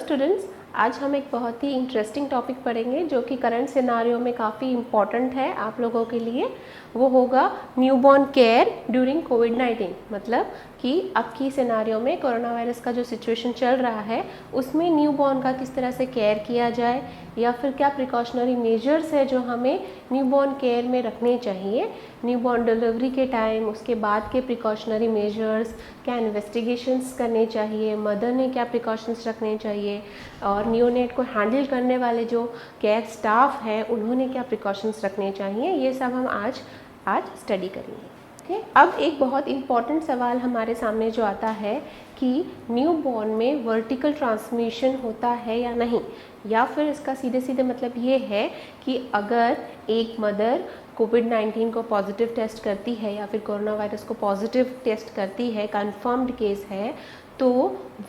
Students, आज हम एक बहुत ही इंटरेस्टिंग टॉपिक पढ़ेंगे जो कि करंट सिनारियो में काफ़ी इम्पॉर्टेंट है आप लोगों के लिए। वो होगा न्यूबॉर्न केयर ड्यूरिंग कोविड-19। मतलब कि अब की सिनारियो में कोरोना वायरस का जो सिचुएशन चल रहा है उसमें न्यूबॉर्न का किस तरह से केयर किया जाए या फिर क्या प्रिकॉशनरी मेजर्स है जो हमें न्यूबॉर्न केयर में रखने चाहिए। न्यूबॉर्न डिलीवरी के टाइम, उसके बाद के प्रिकॉशनरी मेजर्स, क्या इन्वेस्टिगेशंस करने चाहिए, मदर ने क्या प्रिकॉशंस रखने चाहिए और नियोनेट को हैंडल करने वाले जो केयर स्टाफ है उन्होंने क्या प्रिकॉशंस रखने चाहिए, ये सब हम आज स्टडी करेंगे। ओके, अब एक बहुत इम्पॉर्टेंट सवाल हमारे सामने जो आता है कि न्यूबॉर्न में वर्टिकल ट्रांसमिशन होता है या नहीं, या फिर इसका सीधे सीधे मतलब ये है कि अगर एक मदर कोविड-19 को पॉजिटिव टेस्ट करती है या फिर कोरोना वायरस को पॉजिटिव टेस्ट करती है, कंफर्म्ड केस है, तो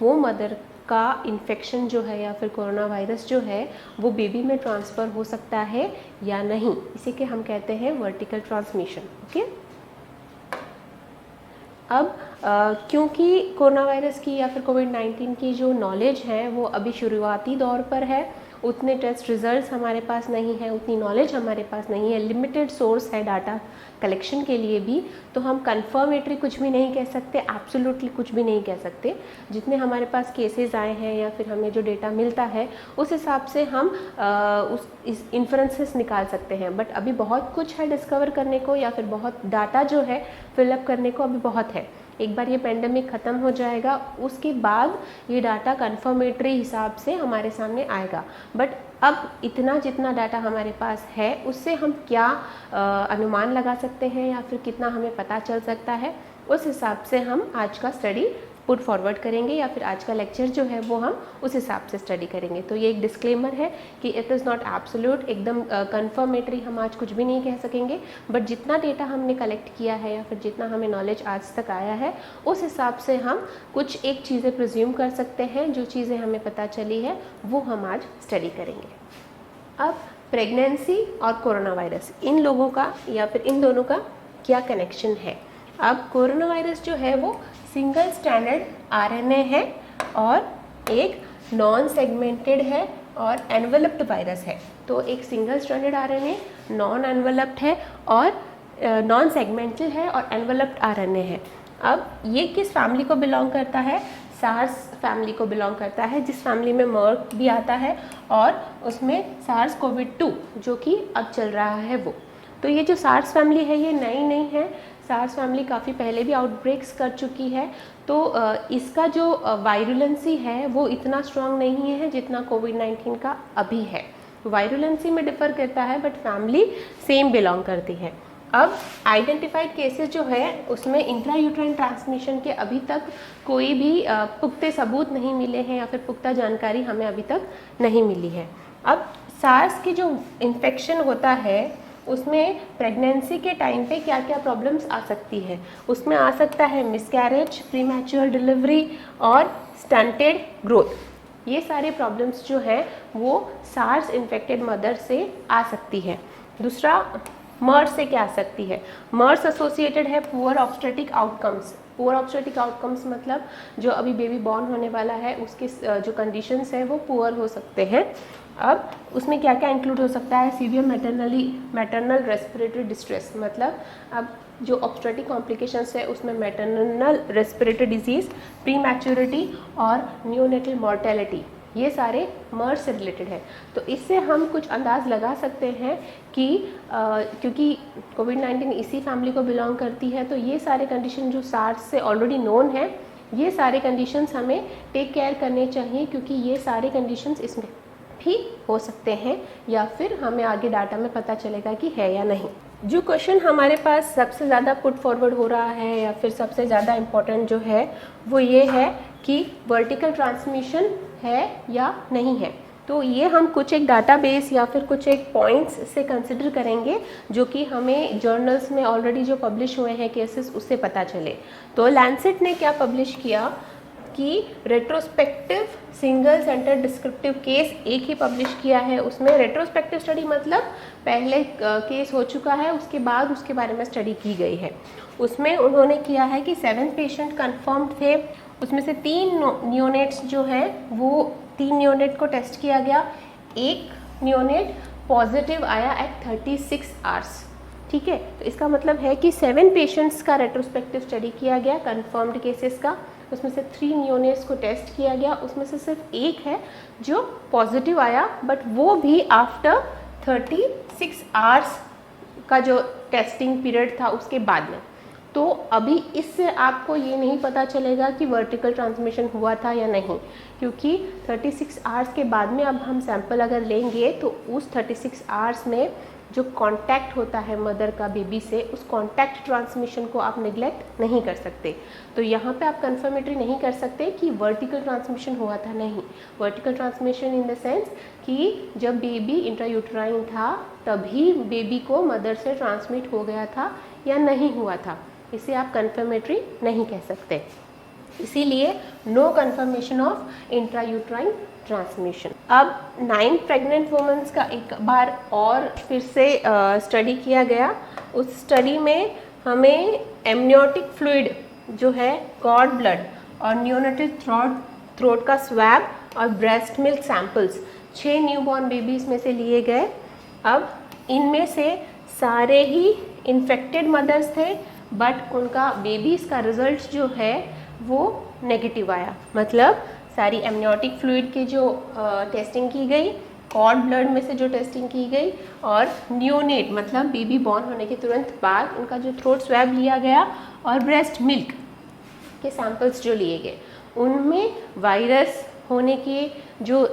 वो मदर का इन्फेक्शन जो है या फिर कोरोना वायरस जो है वो बेबी में ट्रांसफ़र हो सकता है या नहीं। इसी के हम कहते हैं वर्टिकल ट्रांसमिशन। ओके, अब क्योंकि कोरोना वायरस की या फिर कोविड-19 की जो नॉलेज है वो अभी शुरुआती दौर पर है, उतने टेस्ट रिजल्ट्स हमारे पास नहीं है, उतनी नॉलेज हमारे पास नहीं है, लिमिटेड सोर्स है डाटा कलेक्शन के लिए भी, तो हम कन्फर्मेटरी कुछ भी नहीं कह सकते, एब्सोल्युटली कुछ भी नहीं कह सकते। जितने हमारे पास केसेस आए हैं या फिर हमें जो डेटा मिलता है उस हिसाब से हम इस इन्फ्रेंसेस निकाल सकते हैं। बट अभी बहुत कुछ है डिस्कवर करने को या फिर बहुत डाटा जो है फिलअप करने को अभी बहुत है। एक बार ये पेंडेमिक ख़त्म हो जाएगा उसके बाद ये डाटा कन्फर्मेटरी हिसाब से हमारे सामने आएगा। बट अब इतना जितना डाटा हमारे पास है उससे हम क्या अनुमान लगा सकते हैं या फिर कितना हमें पता चल सकता है, उस हिसाब से हम आज का स्टडी पुट फॉरवर्ड करेंगे या फिर आज का लेक्चर जो है वो हम उस हिसाब से स्टडी करेंगे। तो ये एक डिस्क्लेमर है कि इट इज़ नॉट एब्सोल्यूट, एकदम कन्फर्मेटरी हम आज कुछ भी नहीं कह सकेंगे। बट जितना डेटा हमने कलेक्ट किया है या फिर जितना हमें नॉलेज आज तक आया है उस हिसाब से हम कुछ एक चीज़ें प्रिज्यूम कर सकते हैं। जो चीज़ें हमें पता चली है वो हम आज स्टडी करेंगे। अब प्रेगनेंसी और कोरोना वायरस, इन लोगों का या फिर इन दोनों का क्या कनेक्शन है। अब कोरोना वायरस जो है वो सिंगल स्ट्रैंडेड आरएनए है और एक नॉन सेगमेंटेड है और एनवेलप्ड वायरस है। तो एक single stranded RNA non enveloped है और नॉन सेगमेंटल है और एनवेलप्ड आरएनए है। अब ये किस फैमिली को बिलोंग करता है? सार्स फैमिली को बिलोंग करता है, जिस फैमिली में मर्क भी आता है और उसमें सार्स कोविड-2 जो कि अब चल रहा है वो। तो ये जो सार्स फैमिली है ये नई नहीं है, सार्स फैमिली काफ़ी पहले भी आउटब्रेक्स कर चुकी है। तो इसका जो वायरुलेंसी है वो इतना स्ट्रॉन्ग नहीं है जितना कोविड-19 का अभी है। वायरुलेंसी में डिफ़र करता है बट फैमिली सेम बिलोंग करती है। अब आइडेंटिफाइड केसेस जो है उसमें इंट्रायूट्राइन ट्रांसमिशन के अभी तक कोई भी पुख्ते सबूत नहीं मिले हैं या फिर पुख्ता जानकारी हमें अभी तक नहीं मिली है। अब सार्स की जो इन्फेक्शन होता है उसमें प्रेगनेंसी के टाइम पे क्या क्या प्रॉब्लम्स आ सकती है। उसमें आ सकता है मिसकैरेज, प्रीमैच्योर डिलीवरी और स्टंटेड ग्रोथ। ये सारे प्रॉब्लम्स जो हैं वो सार्स इन्फेक्टेड मदर से आ सकती है। दूसरा, मर्स से क्या आ सकती है? मर्स एसोसिएटेड है poor obstetric outcomes. Poor obstetric outcomes मतलब जो अभी बेबी बॉर्न होने वाला है उसके जो कंडीशंस हैं वो पुअर हो सकते हैं। अब उसमें क्या क्या इंक्लूड हो सकता है? सीवियर मैटरनल रेस्पिरेटरी डिस्ट्रेस, मतलब अब जो ऑब्स्टेट्रिक कॉम्प्लिकेशंस है उसमें मैटरनल रेस्पिरेटरी डिजीज़, प्रीमैच्योरिटी और नियोनेटल मॉर्टेलिटी, ये सारे मर्स से रिलेटेड है। तो इससे हम कुछ अंदाज़ लगा सकते हैं कि क्योंकि कोविड-19 इसी फैमिली को बिलोंग करती है तो ये सारे कंडीशन जो सार्स से ऑलरेडी नोन है, ये सारे कंडीशंस हमें टेक केयर करने चाहिए क्योंकि ये सारे कंडीशंस इसमें भी हो सकते हैं या फिर हमें आगे डाटा में पता चलेगा कि है या नहीं। जो क्वेश्चन हमारे पास सबसे ज़्यादा पुट फॉरवर्ड हो रहा है या फिर सबसे ज़्यादा इम्पोर्टेंट जो है वो ये है कि वर्टिकल ट्रांसमिशन है या नहीं है। तो ये हम कुछ एक डाटाबेस या फिर कुछ एक पॉइंट्स से कंसिडर करेंगे जो कि हमें जर्नल्स में ऑलरेडी जो पब्लिश हुए हैं केसेस उससे पता चले। तो लैंसेट ने क्या पब्लिश किया कि retrospective single centre descriptive case एक ही पब्लिश किया है। उसमें रेट्रोस्पेक्टिव स्टडी मतलब पहले केस हो चुका है उसके बाद उसके बारे में स्टडी की गई है। उसमें उन्होंने किया है कि 7 पेशेंट कन्फर्म्ड थे, उसमें से 3 नियोनेट्स जो हैं वो 3 नियोनेट को टेस्ट किया गया, एक नियोनेट पॉजिटिव आया एट 36 आवर्स। ठीक है, तो इसका मतलब है कि 7 पेशेंट्स का रेट्रोस्पेक्टिव स्टडी किया गया कंफर्म्ड केसेस का, उसमें से 3 नियोनेट्स को टेस्ट किया गया, उसमें से सिर्फ एक है जो पॉजिटिव आया, बट वो भी आफ्टर 36 आवर्स का जो टेस्टिंग पीरियड था उसके बाद में। तो अभी इससे आपको ये नहीं पता चलेगा कि वर्टिकल ट्रांसमिशन हुआ था या नहीं, क्योंकि 36 आवर्स के बाद में अब हम सैंपल अगर लेंगे तो उस 36 आवर्स में जो कांटेक्ट होता है मदर का बेबी से, उस कांटेक्ट ट्रांसमिशन को आप निगलेक्ट नहीं कर सकते। तो यहाँ पे आप कंफर्मेटरी नहीं कर सकते कि वर्टिकल ट्रांसमिशन हुआ था, नहीं। Vertical transmission in the sense कि जब बेबी इंट्रायूटराइन था तभी बेबी को मदर से ट्रांसमिट हो गया था या नहीं हुआ था, इसे आप कंफर्मेटरी नहीं कह सकते। इसीलिए no confirmation of intrauterine transmission. अब 9 प्रेग्नेंट वुमेन्स का एक बार और फिर से स्टडी किया गया। उस स्टडी में हमें एमनियोटिक फ्लूइड जो है, कॉर्ड ब्लड और नियोनेटल थ्रोट का स्वैब और breast milk samples 6 newborn babies में से लिए गए। अब इनमें से सारे ही इन्फेक्टेड मदर्स थे, बट उनका बेबीज़ का रिजल्ट जो है वो नेगेटिव आया। मतलब सारी एमनियोटिक फ्लूइड की जो टेस्टिंग की गई, कॉर्ड ब्लड में से जो टेस्टिंग की गई, और नियोनेट मतलब बेबी बॉर्न होने के तुरंत बाद उनका जो थ्रोट स्वैब लिया गया और ब्रेस्ट मिल्क के सैंपल्स जो लिए गए, उनमें वायरस होने के जो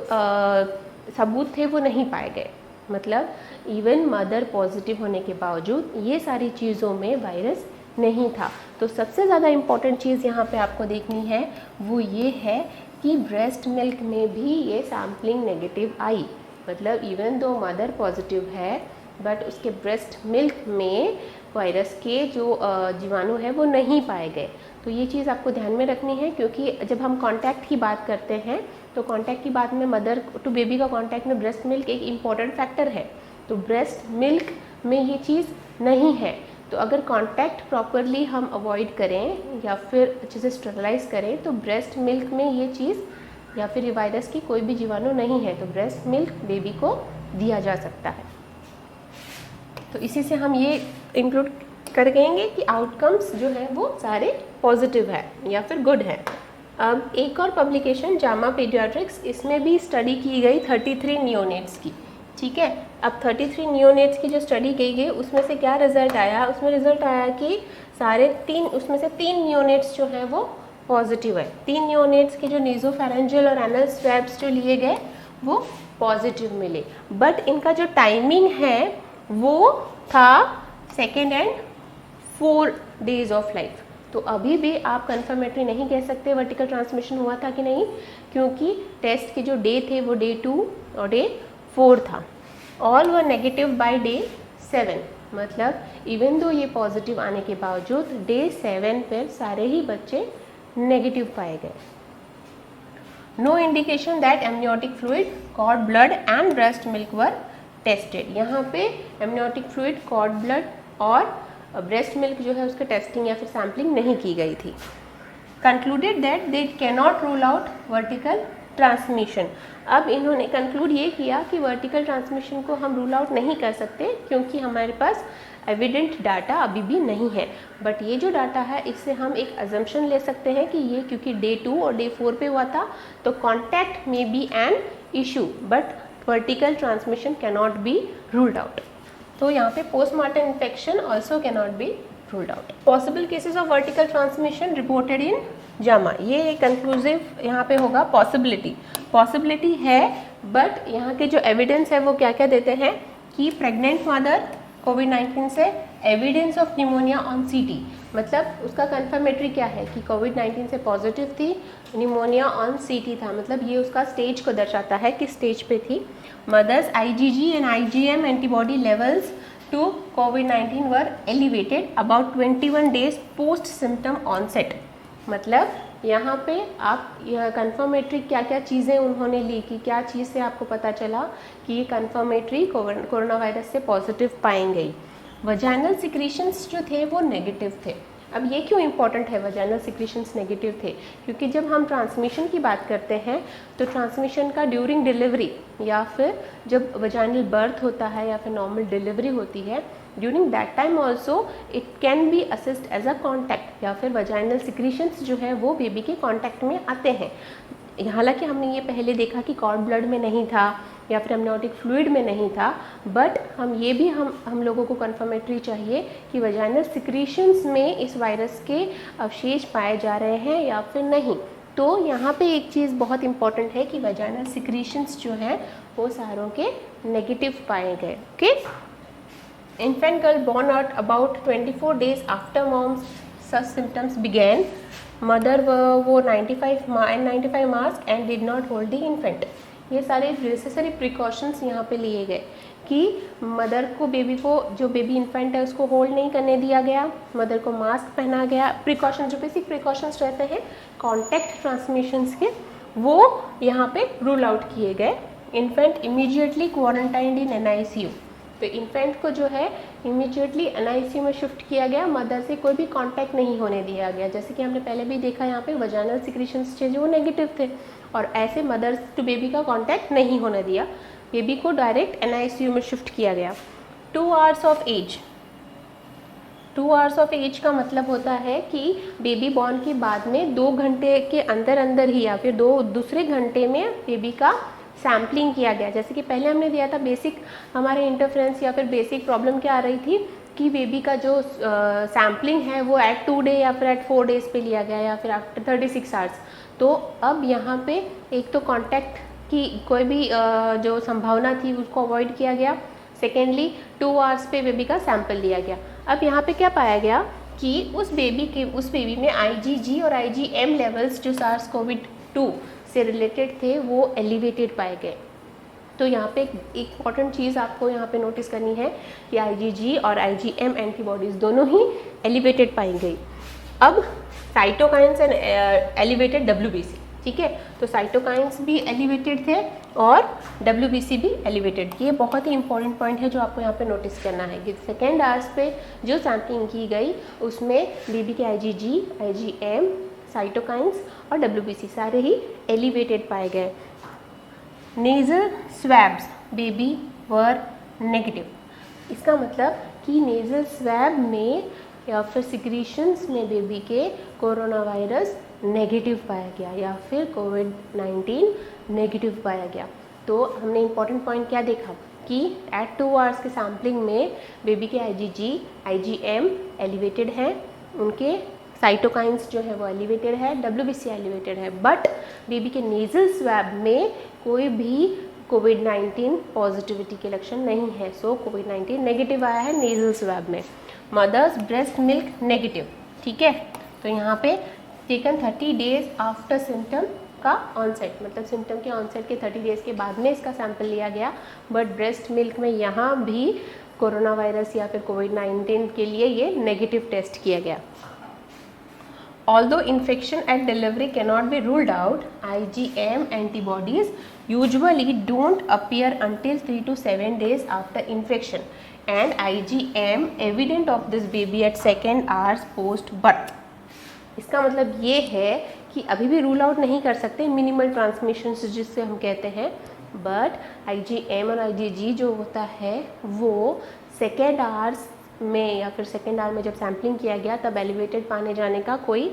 सबूत थे वो नहीं पाए गए। मतलब इवन मदर पॉजिटिव होने के बावजूद ये सारी चीज़ों में वायरस नहीं था। तो सबसे ज़्यादा इम्पॉर्टेंट चीज़ यहाँ पे आपको देखनी है वो ये है कि ब्रेस्ट मिल्क में भी ये सैम्पलिंग नेगेटिव आई। मतलब इवन दो मदर पॉजिटिव है, बट उसके ब्रेस्ट मिल्क में वायरस के जो जीवाणु है वो नहीं पाए गए। तो ये चीज़ आपको ध्यान में रखनी है, क्योंकि जब हम कांटेक्ट की बात करते हैं तो कांटेक्ट की बात में मदर टू बेबी का कांटेक्ट में ब्रेस्ट मिल्क एक इम्पॉर्टेंट फैक्टर है। तो ब्रेस्ट मिल्क में ये चीज़ नहीं है। तो अगर कांटेक्ट प्रॉपरली हम अवॉइड करें या फिर अच्छे से स्टरलाइज करें तो ब्रेस्ट मिल्क में ये चीज़ या फिर ये वायरस की कोई भी जीवाणु नहीं है, तो ब्रेस्ट मिल्क बेबी को दिया जा सकता है। तो इसी से हम ये इंक्लूड करेंगे कि आउटकम्स जो है वो सारे पॉजिटिव है या फिर गुड है। अब एक और पब्लिकेशन जामा पीडियाट्रिक्स, इसमें भी स्टडी की गई 33 नियोनेट्स की। ठीक है, अब 33 नियोनेट्स की जो स्टडी की गई उसमें से क्या रिजल्ट आया? उसमें रिजल्ट आया कि उसमें से 3 नियोनेट्स जो है वो पॉजिटिव है। 3 नियोनेट्स के जो नेज़ोफेरेंजियल और एनल स्वैब्स जो लिए गए वो पॉजिटिव मिले, बट इनका जो टाइमिंग है वो था 2nd and 4 days of life. तो अभी भी आप कंफर्मेटरी नहीं कह सकते वर्टिकल ट्रांसमिशन हुआ था कि नहीं, क्योंकि टेस्ट के जो डे थे वो डे 2 और डे 4 था। All were negative by day 7। मतलब इवन दो ये पॉजिटिव आने के बावजूद डे 7 पर सारे ही बच्चे नेगेटिव पाए गए। No indication that amniotic fluid, cord blood and breast milk were tested. यहाँ पे एमनियोटिक फ्लूइड, कॉर्ड ब्लड और ब्रेस्ट मिल्क जो है उसके टेस्टिंग या फिर सैम्पलिंग नहीं की गई थी। Concluded that they cannot rule out vertical transmission. अब इन्होंने कंक्लूड ये किया कि वर्टिकल ट्रांसमिशन को हम रूल आउट नहीं कर सकते, क्योंकि हमारे पास एविडेंट डाटा अभी भी नहीं है। बट ये जो डाटा है इससे हम एक अजम्पशन ले सकते हैं कि ये क्योंकि डे 2 और डे 4 पे हुआ था तो कॉन्टैक्ट में be an issue, but vertical transmission cannot be ruled out. तो यहाँ पे postmortem infection also cannot be ruled out. Possible cases of vertical transmission reported in JAMA, ये कंक्लूसिव यहाँ पे होगा पॉसिबिलिटी है, बट यहाँ के जो एविडेंस है वो क्या क्या देते हैं कि प्रेग्नेंट मदर कोविड-19 से एविडेंस ऑफ निमोनिया ऑन सीटी, मतलब उसका कंफर्मेटरी क्या है कि कोविड-19 से पॉजिटिव थी, निमोनिया ऑन सीटी था। मतलब ये उसका स्टेज को दर्शाता है कि स्टेज पे थी। Mother's IgG and IgM antibody levels to कोविड-19 were elevated about 21 days post symptom onset. मतलब यहाँ पे आप यह कंफर्मेटरी क्या क्या चीज़ें उन्होंने ली कि क्या चीज़ से आपको पता चला कि ये कंफर्मेटरी कोरोना वायरस से पॉजिटिव पाई गई। वजाइनल सिक्रीशंस जो थे वो नेगेटिव थे। अब ये क्यों इंपॉर्टेंट है वजाइनल सिक्रीशंस नेगेटिव थे, क्योंकि जब हम ट्रांसमिशन की बात करते हैं तो ट्रांसमिशन का ड्यूरिंग डिलीवरी या फिर जब वजाइनल बर्थ होता है या फिर नॉर्मल डिलीवरी होती है, during that time also it can be assist as a contact, या फिर वजाइनल सिक्रीशंस जो है वो बेबी के कॉन्टैक्ट में आते हैं। हालांकि हमने ये पहले देखा कि कॉर्ड ब्लड में नहीं था या फिर एमनियोटिक फ्लूइड में नहीं था, बट हम ये भी हम लोगों को कन्फर्मेटरी चाहिए कि वजाइनल सिक्रीशंस में इस वायरस के अवशेष पाए जा रहे हैं या फिर नहीं। तो यहाँ पे एक चीज़ बहुत इंपॉर्टेंट है कि वजाइनल सिक्रीशंस जो हैं वो सारों के नेगेटिव पाए गए। Okay, infant girl born at about 24 days after mom's such symptoms began, mother wore 95 mask and did not hold the infant। ये सारे नेसेसरी प्रिकॉशंस यहाँ पे लिए गए कि मदर को बेबी को, जो बेबी इन्फेंट है उसको होल्ड नहीं करने दिया गया, मदर को मास्क पहना गया। प्रिकॉशन जो बेसिक प्रिकॉशंस रहते हैं कॉन्टैक्ट ट्रांसमिशंस के, वो यहाँ पे रूल आउट किए गए। इन्फेंट इमीडिएटली क्वारंटाइंड इन NICU, तो इन्फेंट को जो है इमीडिएटली NICU में शिफ्ट किया गया, मदर से कोई भी कांटेक्ट नहीं होने दिया गया। जैसे कि हमने पहले भी देखा यहाँ पे वजाइनल सिक्रीशंस थे जो नेगेटिव थे और ऐसे मदर टू बेबी का कांटेक्ट नहीं होने दिया, बेबी को डायरेक्ट NICU में शिफ्ट किया गया। 2 hours of age, 2 hours of age का मतलब होता है कि बेबी बॉर्न के बाद में 2 घंटे के अंदर अंदर ही या फिर दूसरे घंटे में बेबी का सैम्पलिंग किया गया। जैसे कि पहले हमने दिया था बेसिक हमारे इंटरफ्रेंस या फिर बेसिक प्रॉब्लम क्या आ रही थी कि बेबी का जो सैम्पलिंग है वो एट 2 डे या फिर एट 4 डेज पे लिया गया या फिर आफ्टर 36 आवर्स। तो अब यहाँ पे एक तो कांटेक्ट की कोई भी जो संभावना थी उसको अवॉइड किया गया, सेकेंडली 2 आवर्स पे बेबी का सैंपल लिया गया। अब यहाँ पे क्या पाया गया कि उस बेबी में IgG और IgM लेवल्स जो SARS-CoV-2 से रिलेटेड थे वो एलिवेटेड पाए गए। तो यहाँ पे एक इम्पॉर्टेंट चीज़ आपको यहाँ पे नोटिस करनी है कि IgG और IgM एंटीबॉडीज़ दोनों ही एलिवेटेड पाई गई। अब साइटोकाइंस एंड एलिवेटेड WBC, ठीक है, तो साइटोकाइंस भी एलिवेटेड थे और WBC भी एलिवेटेड। ये बहुत ही इंपॉर्टेंट पॉइंट है जो आपको यहाँ पे नोटिस करना है कि सेकेंड आवर्स पे जो सैम्पलिंग की गई उसमें बेबी के IgG, IgM, साइटोकाइंस और WBC सारे ही एलिवेटेड पाए गए। नेज़ल स्वैब्स बेबी वर नेगेटिव, इसका मतलब कि नेज़ल स्वैब में या फिर सिक्रीशंस में बेबी के कोरोना वायरस नेगेटिव पाया गया या फिर COVID-19 नेगेटिव पाया गया। तो हमने इम्पॉर्टेंट पॉइंट क्या देखा कि एट 2 आवर्स के सैम्पलिंग में बेबी के IgG, IgM एलिवेटेड हैं, उनके साइटोकाइंस जो है वो एलिवेटेड है, WBC एलिवेटेड है, बट बेबी के नेज़ल स्वैब में कोई भी COVID-19 पॉजिटिविटी के लक्षण नहीं है। सो COVID-19 नेगेटिव आया है नेज़ल स्वैब में। मदर्स ब्रेस्ट मिल्क नेगेटिव, ठीक है, तो यहाँ पे टेकन 30 डेज आफ्टर सिम्टम का ऑनसेट, मतलब सिम्टम के ऑनसेट के 30 डेज के बाद में इसका सैंपल लिया गया, बट ब्रेस्ट मिल्क में यहाँ भी कोरोना वायरस या फिर COVID-19 के लिए ये नेगेटिव टेस्ट किया गया। Although infection at delivery cannot be ruled out, IgM antibodies usually don't appear until 3 to 7 days after infection, and IgM evident of this baby at second hours post birth। इसका मतलब ये है कि अभी भी rule out नहीं कर सकते मिनिमल ट्रांसमिशन जिससे हम कहते हैं, बट IgM और IgG जो होता है वो सेकेंड आवर्स में या फिर सेकेंड आवर में जब सैम्पलिंग किया गया तब एलिवेटेड पाने जाने का कोई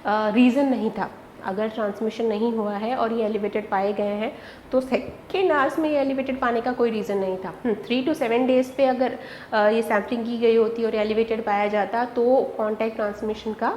रीज़न नहीं था। अगर ट्रांसमिशन नहीं हुआ है और ये एलिवेटेड पाए गए हैं तो सेकेंड आवर्स में ये एलिवेटेड पाने का कोई रीज़न नहीं था। 3 to 7 डेज़ पे अगर ये सैम्पलिंग की गई होती और एलिवेटेड पाया जाता तो कॉन्टैक्ट ट्रांसमिशन का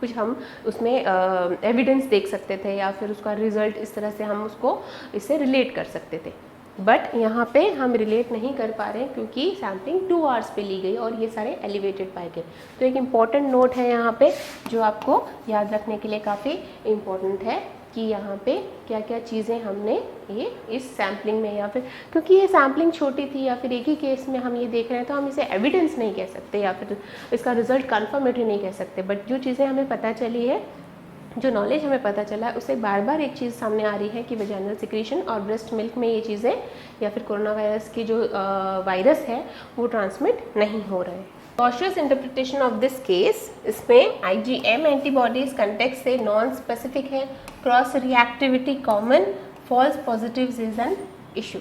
कुछ हम उसमें एविडेंस देख सकते थे या फिर उसका रिजल्ट इस तरह से हम उसको इससे रिलेट कर सकते थे, बट यहाँ पे हम रिलेट नहीं कर पा रहे हैं क्योंकि सैम्पलिंग 2 आवर्स पे ली गई और ये सारे एलिवेटेड पाए गए। तो एक इम्पॉर्टेंट नोट है यहाँ पे जो आपको याद रखने के लिए काफ़ी इम्पॉर्टेंट है कि यहाँ पे क्या क्या चीज़ें हमने ये इस सैम्पलिंग में या फिर क्योंकि ये सैम्पलिंग छोटी थी या फिर एक ही केस में हम ये देख रहे हैं तो हम इसे एविडेंस नहीं कह सकते या फिर इसका रिजल्ट कन्फर्मेटरी नहीं कह सकते, बट जो चीज़ें हमें पता चली है, जो नॉलेज हमें पता चला है उससे बार बार एक चीज़ सामने आ रही है कि वजाइनल सिक्रीशन और ब्रेस्ट मिल्क में ये चीज़ें या फिर कोरोना वायरस की जो वायरस है वो ट्रांसमिट नहीं हो रहे हैं। Cautious interpretation of this case, इसमें IgM एंटीबॉडीज कंटेक्ट से नॉन स्पेसिफिक है, cross reactivity common, false positives is an issue.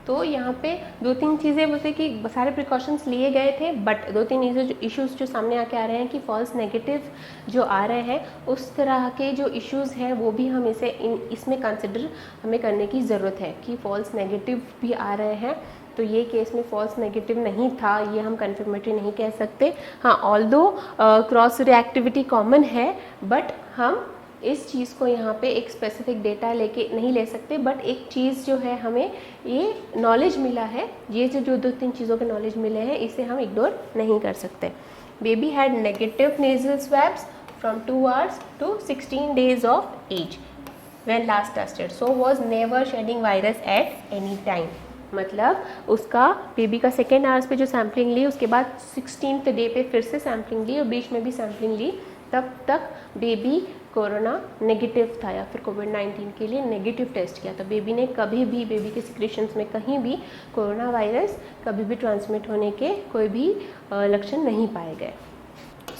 तो यहाँ पे दो तीन चीज़ें बोलते कि सारे प्रिकॉशंस लिए गए थे, बट दो तीन इश्यूज़ जो सामने आके आ रहे हैं कि फॉल्स नेगेटिव जो आ रहे हैं, उस तरह के जो इश्यूज़ हैं वो भी हम इसमें कंसिडर हमें करने की ज़रूरत है कि फॉल्स नेगेटिव भी आ रहे हैं। तो ये केस में फॉल्स नेगेटिव नहीं था, ये हम कन्फर्मेटरी नहीं कह सकते। हाँ, ऑल्दो क्रॉस रिएक्टिविटी कॉमन है, बट हम इस चीज़ को यहाँ पे एक स्पेसिफिक डेटा लेके नहीं ले सकते, बट एक चीज़ जो है हमें ये नॉलेज मिला है, ये जो दो तीन चीज़ों के नॉलेज मिले हैं, इसे हम इग्नोर नहीं कर सकते। Baby had negative nasal swabs from 2 hours to 16 days of age when last tested, so was never shedding virus at any time। मतलब उसका बेबी का सेकेंड आवर्स पे जो सैम्पलिंग ली, उसके बाद 16th डे पे फिर से सैम्पलिंग ली और बीच में भी सैम्पलिंग ली, तब तक बेबी कोरोना नेगेटिव था या फिर कोविड-19 के लिए नेगेटिव टेस्ट किया था। बेबी ने कभी भी, बेबी के सिक्रेशंस में कहीं भी कोरोना वायरस कभी भी ट्रांसमिट होने के कोई भी लक्षण नहीं पाए गए।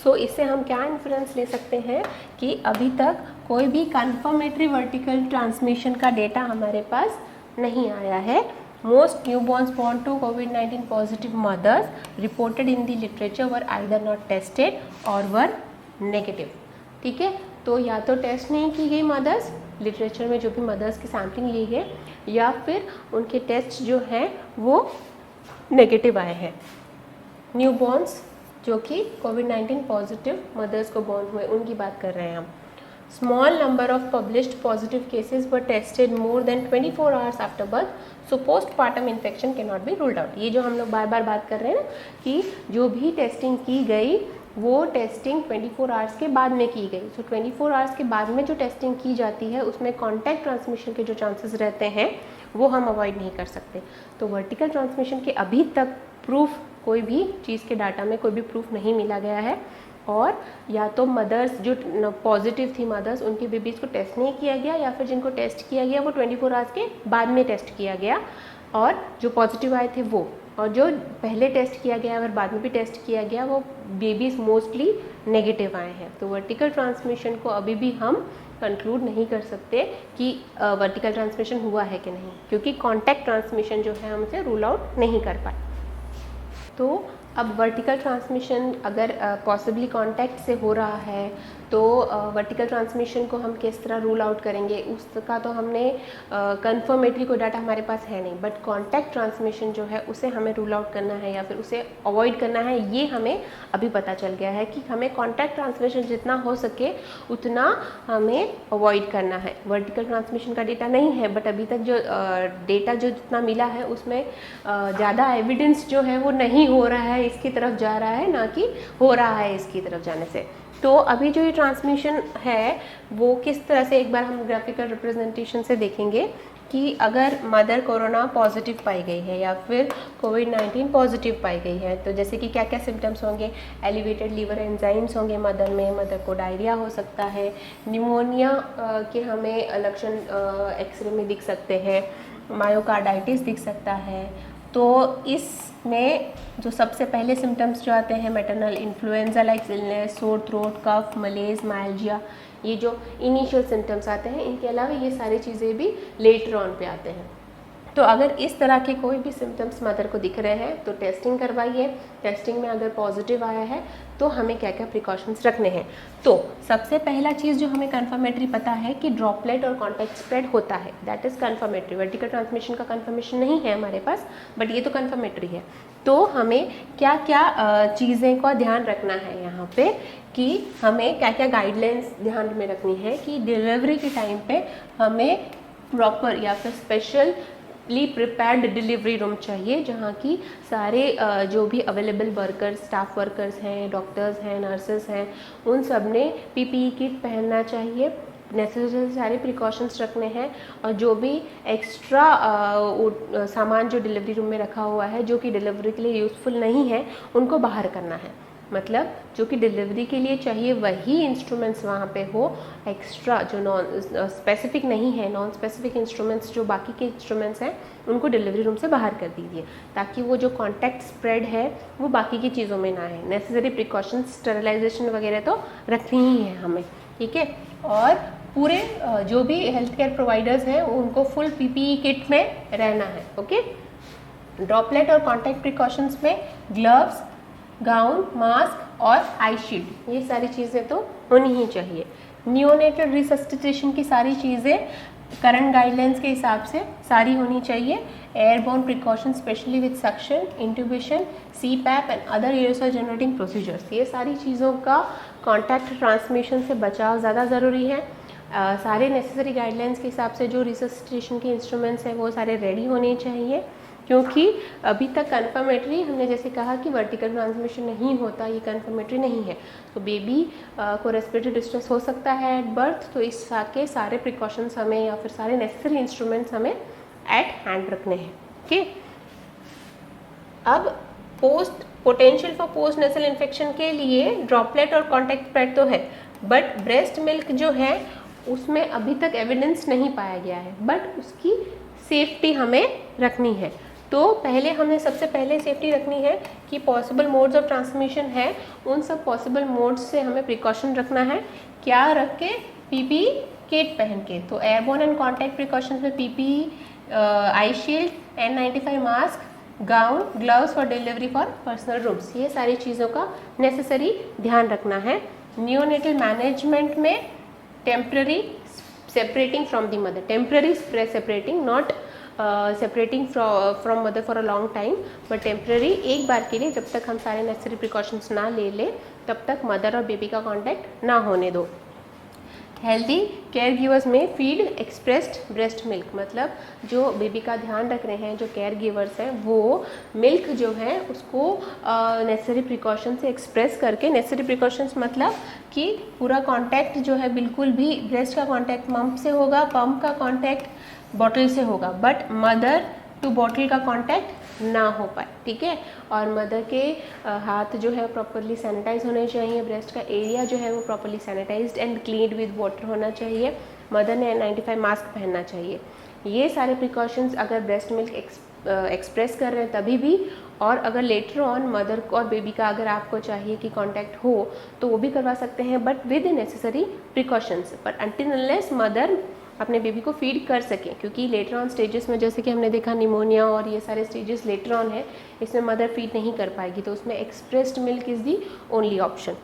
सो इससे हम क्या इन्फ्रेंस ले सकते हैं कि अभी तक कोई भी कन्फर्मेटरी वर्टिकल ट्रांसमिशन का डेटा हमारे पास नहीं आया है। Most newborn's born to COVID-19 positive mothers reported in the literature were either not tested or were negative। ठीक है, तो या तो टेस्ट नहीं की गई मदर्स, लिटरेचर में जो भी मदर्स की सैम्पलिंग ली है, या फिर उनके टेस्ट जो हैं वो नेगेटिव आए हैं। न्यूबॉर्न्स जो कि कोविड-19 पॉजिटिव मदर्स को बॉर्न हुए, उनकी बात कर रहे हैं हम। Small number of published positive cases were tested more than 24 hours after birth, so postpartum infection can not be ruled out. ये जो हम लोग बार बार बात कर रहे हैं ना कि जो भी टेस्टिंग की गई वो टेस्टिंग 24 आवर्स के बाद में की गई। सो 24 आवर्स के बाद में जो टेस्टिंग की जाती है उसमें कॉन्टैक्ट ट्रांसमिशन के जो चांसेस रहते हैं वो हम अवॉइड नहीं कर सकते। तो वर्टिकल ट्रांसमिशन के अभी तक प्रूफ, कोई भी चीज़ के डाटा में कोई भी प्रूफ नहीं मिला गया है, और या तो मदर्स जो पॉजिटिव थी मदर्स, उनके बेबीज़ को टेस्ट नहीं किया गया, या फिर जिनको टेस्ट किया गया वो 24 आवर्स के बाद में टेस्ट किया गया, और जो पॉजिटिव आए थे वो, और जो पहले टेस्ट किया गया और बाद में भी टेस्ट किया गया वो बेबीज़ मोस्टली नेगेटिव आए हैं। तो वर्टिकल ट्रांसमिशन को अभी भी हम कंक्लूड नहीं कर सकते कि वर्टिकल ट्रांसमिशन हुआ है कि नहीं, क्योंकि कॉन्टैक्ट ट्रांसमिशन जो है हम उसे रूल आउट नहीं कर पाए। तो अब वर्टिकल ट्रांसमिशन अगर पॉसिबली कॉन्टैक्ट से हो रहा है तो वर्टिकल ट्रांसमिशन को हम किस तरह रूल आउट करेंगे, उसका तो हमने कन्फर्मेटरी कोई डाटा हमारे पास है नहीं, बट कॉन्टैक्ट ट्रांसमिशन जो है उसे हमें रूल आउट करना है या फिर उसे अवॉइड करना है, ये हमें अभी पता चल गया है कि हमें कॉन्टैक्ट ट्रांसमिशन जितना हो सके उतना हमें अवॉइड करना है। वर्टिकल ट्रांसमिशन का डेटा नहीं है, बट अभी तक जो डेटा जो जितना मिला है उसमें ज़्यादा एविडेंस जो है वो नहीं हो रहा है, इसकी तरफ जा रहा है, ना कि हो रहा है इसकी तरफ जाने से। तो अभी जो ये ट्रांसमिशन है वो किस तरह से, एक बार हम ग्राफिकल रिप्रेजेंटेशन से देखेंगे कि अगर मदर कोरोना पॉजिटिव पाई गई है या फिर कोविड-19 पॉजिटिव पाई गई है तो जैसे कि क्या क्या सिम्टम्स होंगे। एलिवेटेड लीवर एंजाइम्स होंगे मदर में, मदर को डायरिया हो सकता है, निमोनिया के हमें लक्षण एक्सरे में दिख सकते हैं, मायोकार्डाइटिस दिख सकता है। तो इसमें जो सबसे पहले सिम्टम्स जो आते हैं maternal influenza like illness, sore throat, cough, malaise, myalgia, ये जो इनिशियल सिम्टम्स आते हैं, इनके अलावा ये सारी चीज़ें भी लेटर ऑन पे आते हैं। तो अगर इस तरह के कोई भी सिम्टम्स मदर को दिख रहे हैं तो टेस्टिंग करवाइए। टेस्टिंग में अगर पॉजिटिव आया है तो हमें क्या क्या प्रिकॉशंस रखने हैं। तो सबसे पहला चीज़ जो हमें कन्फर्मेटरी पता है कि ड्रॉपलेट और कॉन्टैक्ट स्प्रेड होता है, that is confirmatory. Vertical transmission का कन्फर्मेशन नहीं है हमारे पास, बट ये तो कन्फर्मेटरी है। तो हमें क्या क्या चीज़ें का ध्यान रखना है यहाँ पे, कि हमें क्या क्या गाइडलाइंस ध्यान में रखनी है कि डिलीवरी के टाइम पे हमें प्रॉपर या फिर स्पेशल प्रिपेयर्ड डिलीवरी रूम चाहिए, जहाँ की सारे जो भी अवेलेबल वर्कर्स, स्टाफ वर्कर्स हैं, डॉक्टर्स हैं, नर्सेस हैं, उन सब ने PPE किट पहनना चाहिए, नेसेसरी सारे प्रिकॉशंस रखने हैं, और जो भी एक्स्ट्रा सामान जो डिलीवरी रूम में रखा हुआ है जो कि डिलीवरी के लिए यूज़फुल नहीं है उनको बाहर करना है। मतलब जो कि डिलीवरी के लिए चाहिए वही इंस्ट्रूमेंट्स वहाँ पे हो, एक्स्ट्रा जो नॉन स्पेसिफिक नहीं है, नॉन स्पेसिफिक इंस्ट्रूमेंट्स जो बाकी के इंस्ट्रूमेंट्स हैं उनको डिलीवरी रूम से बाहर कर दीजिए, ताकि वो जो कॉन्टैक्ट स्प्रेड है वो बाकी की चीज़ों में ना है। नेसेसरी प्रिकॉशंस स्टेरिलाइजेशन वगैरह तो रखनी ही है हमें, ठीक है। और पूरे जो भी हेल्थ केयर प्रोवाइडर्स हैं उनको फुल पीपीई किट में रहना है, ओके। ड्रॉपलेट और कॉन्टैक्ट प्रिकॉशंस में ग्लव्स, गाउन, मास्क और आई शील्ड, ये सारी चीज़ें तो होनी ही चाहिए। नियोनेटल रिसस्टिटेशन की सारी चीज़ें करंट गाइडलाइंस के हिसाब से सारी होनी चाहिए। Airborne precaution specially with suction, intubation, CPAP and other aerosol generating procedures, ये सारी चीज़ों का कॉन्टैक्ट ट्रांसमिशन से बचाव ज़्यादा ज़रूरी है। सारे नेसेसरी गाइडलाइंस के हिसाब से जो रिसस्टिटेशन के इंस्ट्रूमेंट्स हैं वो सारे रेडी होने चाहिए, क्योंकि अभी तक कन्फर्मेटरी हमने जैसे कहा कि वर्टिकल ट्रांसमिशन नहीं होता, ये कन्फर्मेटरी नहीं है। तो बेबी को रेस्पिरेटरी डिस्ट्रेस हो सकता है एट बर्थ, तो इस के सारे प्रिकॉशंस हमें या फिर सारे नेसेसरी इंस्ट्रूमेंट्स हमें एट हैंड रखने हैं, ओके। अब potential for post nasal infection के लिए ड्रॉपलेट और कॉन्टैक्ट स्प्रेड तो है, बट ब्रेस्ट मिल्क जो है उसमें अभी तक एविडेंस नहीं पाया गया है, बट उसकी सेफ्टी हमें रखनी है। तो पहले हमें सबसे पहले सेफ्टी रखनी है कि पॉसिबल मोड्स ऑफ ट्रांसमिशन है, उन सब पॉसिबल मोड्स से हमें प्रिकॉशन रखना है। क्या रख के? पीपीई किट पहन के। तो एयरबोर्न एंड कॉन्टैक्ट प्रिकॉशंस में PPE, I shield, N95 mask, gown, gloves for delivery for personal rooms, ये सारी चीज़ों का नेसेसरी ध्यान रखना है। नियोनेटल मैनेजमेंट में temporary separating from the mother, temporary separating, not separating from mother for a long time, but temporary, एक बार के लिए, जब तक हम सारे नेसेसरी प्रिकॉशंस ना ले लें तब तक मदर और बेबी का कांटेक्ट ना होने दो। हेल्दी केयर गिवर्स में फीड एक्सप्रेस्ड ब्रेस्ट मिल्क, मतलब जो बेबी का ध्यान रख रहे हैं, जो केयर गिवर्स हैं, वो मिल्क जो है उसको नेसेसरी प्रिकॉशन से एक्सप्रेस करके, नेसेसरी प्रिकॉशंस मतलब कि पूरा कांटेक्ट जो है बिल्कुल भी ब्रेस्ट का कांटेक्ट मम्प से होगा, पम्प का कांटेक्ट बॉटल से होगा, बट मदर टू बॉटल का कांटेक्ट ना हो पाए, ठीक है। और मदर के हाथ जो है प्रॉपरली सैनिटाइज होने चाहिए, ब्रेस्ट का एरिया जो है वो properly sanitised and cleaned with water होना चाहिए, मदर ने N95 मास्क पहनना चाहिए। ये सारे प्रिकॉशंस अगर ब्रेस्ट मिल्क एक्सप्रेस कर रहे हैं तभी भी, और अगर लेटर ऑन मदर को और बेबी का अगर आपको चाहिए कि कांटेक्ट हो तो वो भी करवा सकते हैं, but with necessary precautions. But until unless mother अपने बेबी को फीड कर सकें, क्योंकि लेटर ऑन स्टेजेस में जैसे कि हमने देखा निमोनिया और ये सारे स्टेजेस लेटर ऑन है, इसमें मदर फीड नहीं कर पाएगी, तो उसमें expressed milk is the only option.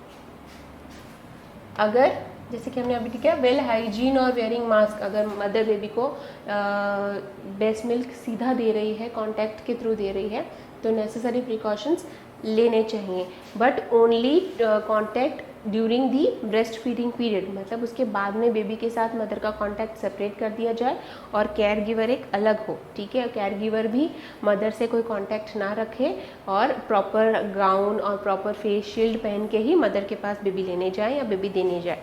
अगर जैसे कि हमने अभी ठीक है वेल हाइजीन और वेयरिंग मास्क, अगर मदर बेबी को ब्रेस्ट मिल्क सीधा दे रही है, कांटेक्ट के थ्रू दे रही है, तो नेसेसरी प्रिकॉशंस लेने चाहिए, but only contact during the breast feeding period, मतलब उसके बाद में बेबी के साथ मदर का कांटेक्ट सेपरेट कर दिया जाए और केयर गिवर एक अलग हो, ठीक है। केयर गिवर भी मदर से कोई कांटेक्ट ना रखे और प्रॉपर गाउन और प्रॉपर फेस शील्ड पहन के ही मदर के पास बेबी लेने जाए या बेबी देने जाए।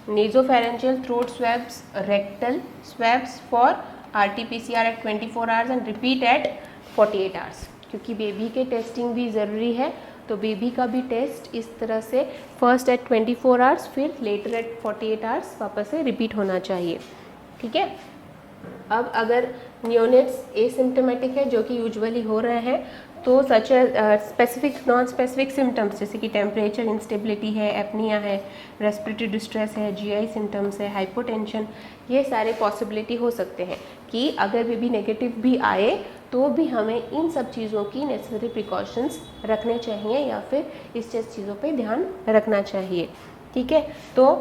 Nasopharyngeal throat swabs, rectal swabs for RT-PCR at 24 hours and repeat at 48 hours, क्योंकि बेबी के टेस्टिंग भी ज़रूरी है, तो बेबी का भी टेस्ट इस तरह से फर्स्ट एट 24 आवर्स, फिर लेटर एट 48 आवर्स वापस से रिपीट होना चाहिए, ठीक है। अब अगर नियोनेट्स एसिम्टोमेटिक है, जो कि यूजुअली हो रहे हैं, तो सच स्पेसिफिक नॉन स्पेसिफिक सिम्टम्स जैसे कि टेम्परेचर इंस्टेबिलिटी है, एपनिया है, रेस्पिरेटरी डिस्ट्रेस है, GI सिम्टम्स है, हाइपोटेंशन, ये सारे पॉसिबिलिटी हो सकते हैं कि अगर बेबी नेगेटिव भी आए तो भी हमें इन सब चीज़ों की नेसेसरी प्रिकॉशंस रखने चाहिए या फिर इस चीज़ों पे ध्यान रखना चाहिए, ठीक है। तो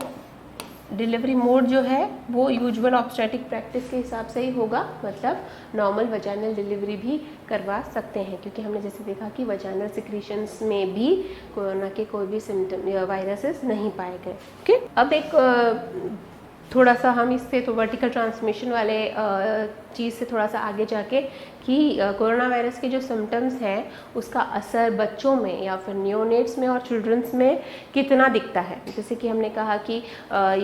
डिलीवरी मोड जो है वो यूजुअल ऑब्स्टेट्रिक प्रैक्टिस के हिसाब से ही होगा, मतलब नॉर्मल वजाइनल डिलीवरी भी करवा सकते हैं, क्योंकि हमने जैसे देखा कि वजाइनल सिक्रीशंस में भी कोरोना के कोई भी सिम्टम या वायरसेस नहीं पाए गए, ओके। अब एक थोड़ा सा हम इससे तो वर्टिकल ट्रांसमिशन वाले चीज़ से थोड़ा सा आगे जाके कि कोरोना वायरस के जो सिम्टम्स हैं उसका असर बच्चों में या फिर नियोनेट्स में और चिल्ड्रंस में कितना दिखता है। जैसे कि हमने कहा कि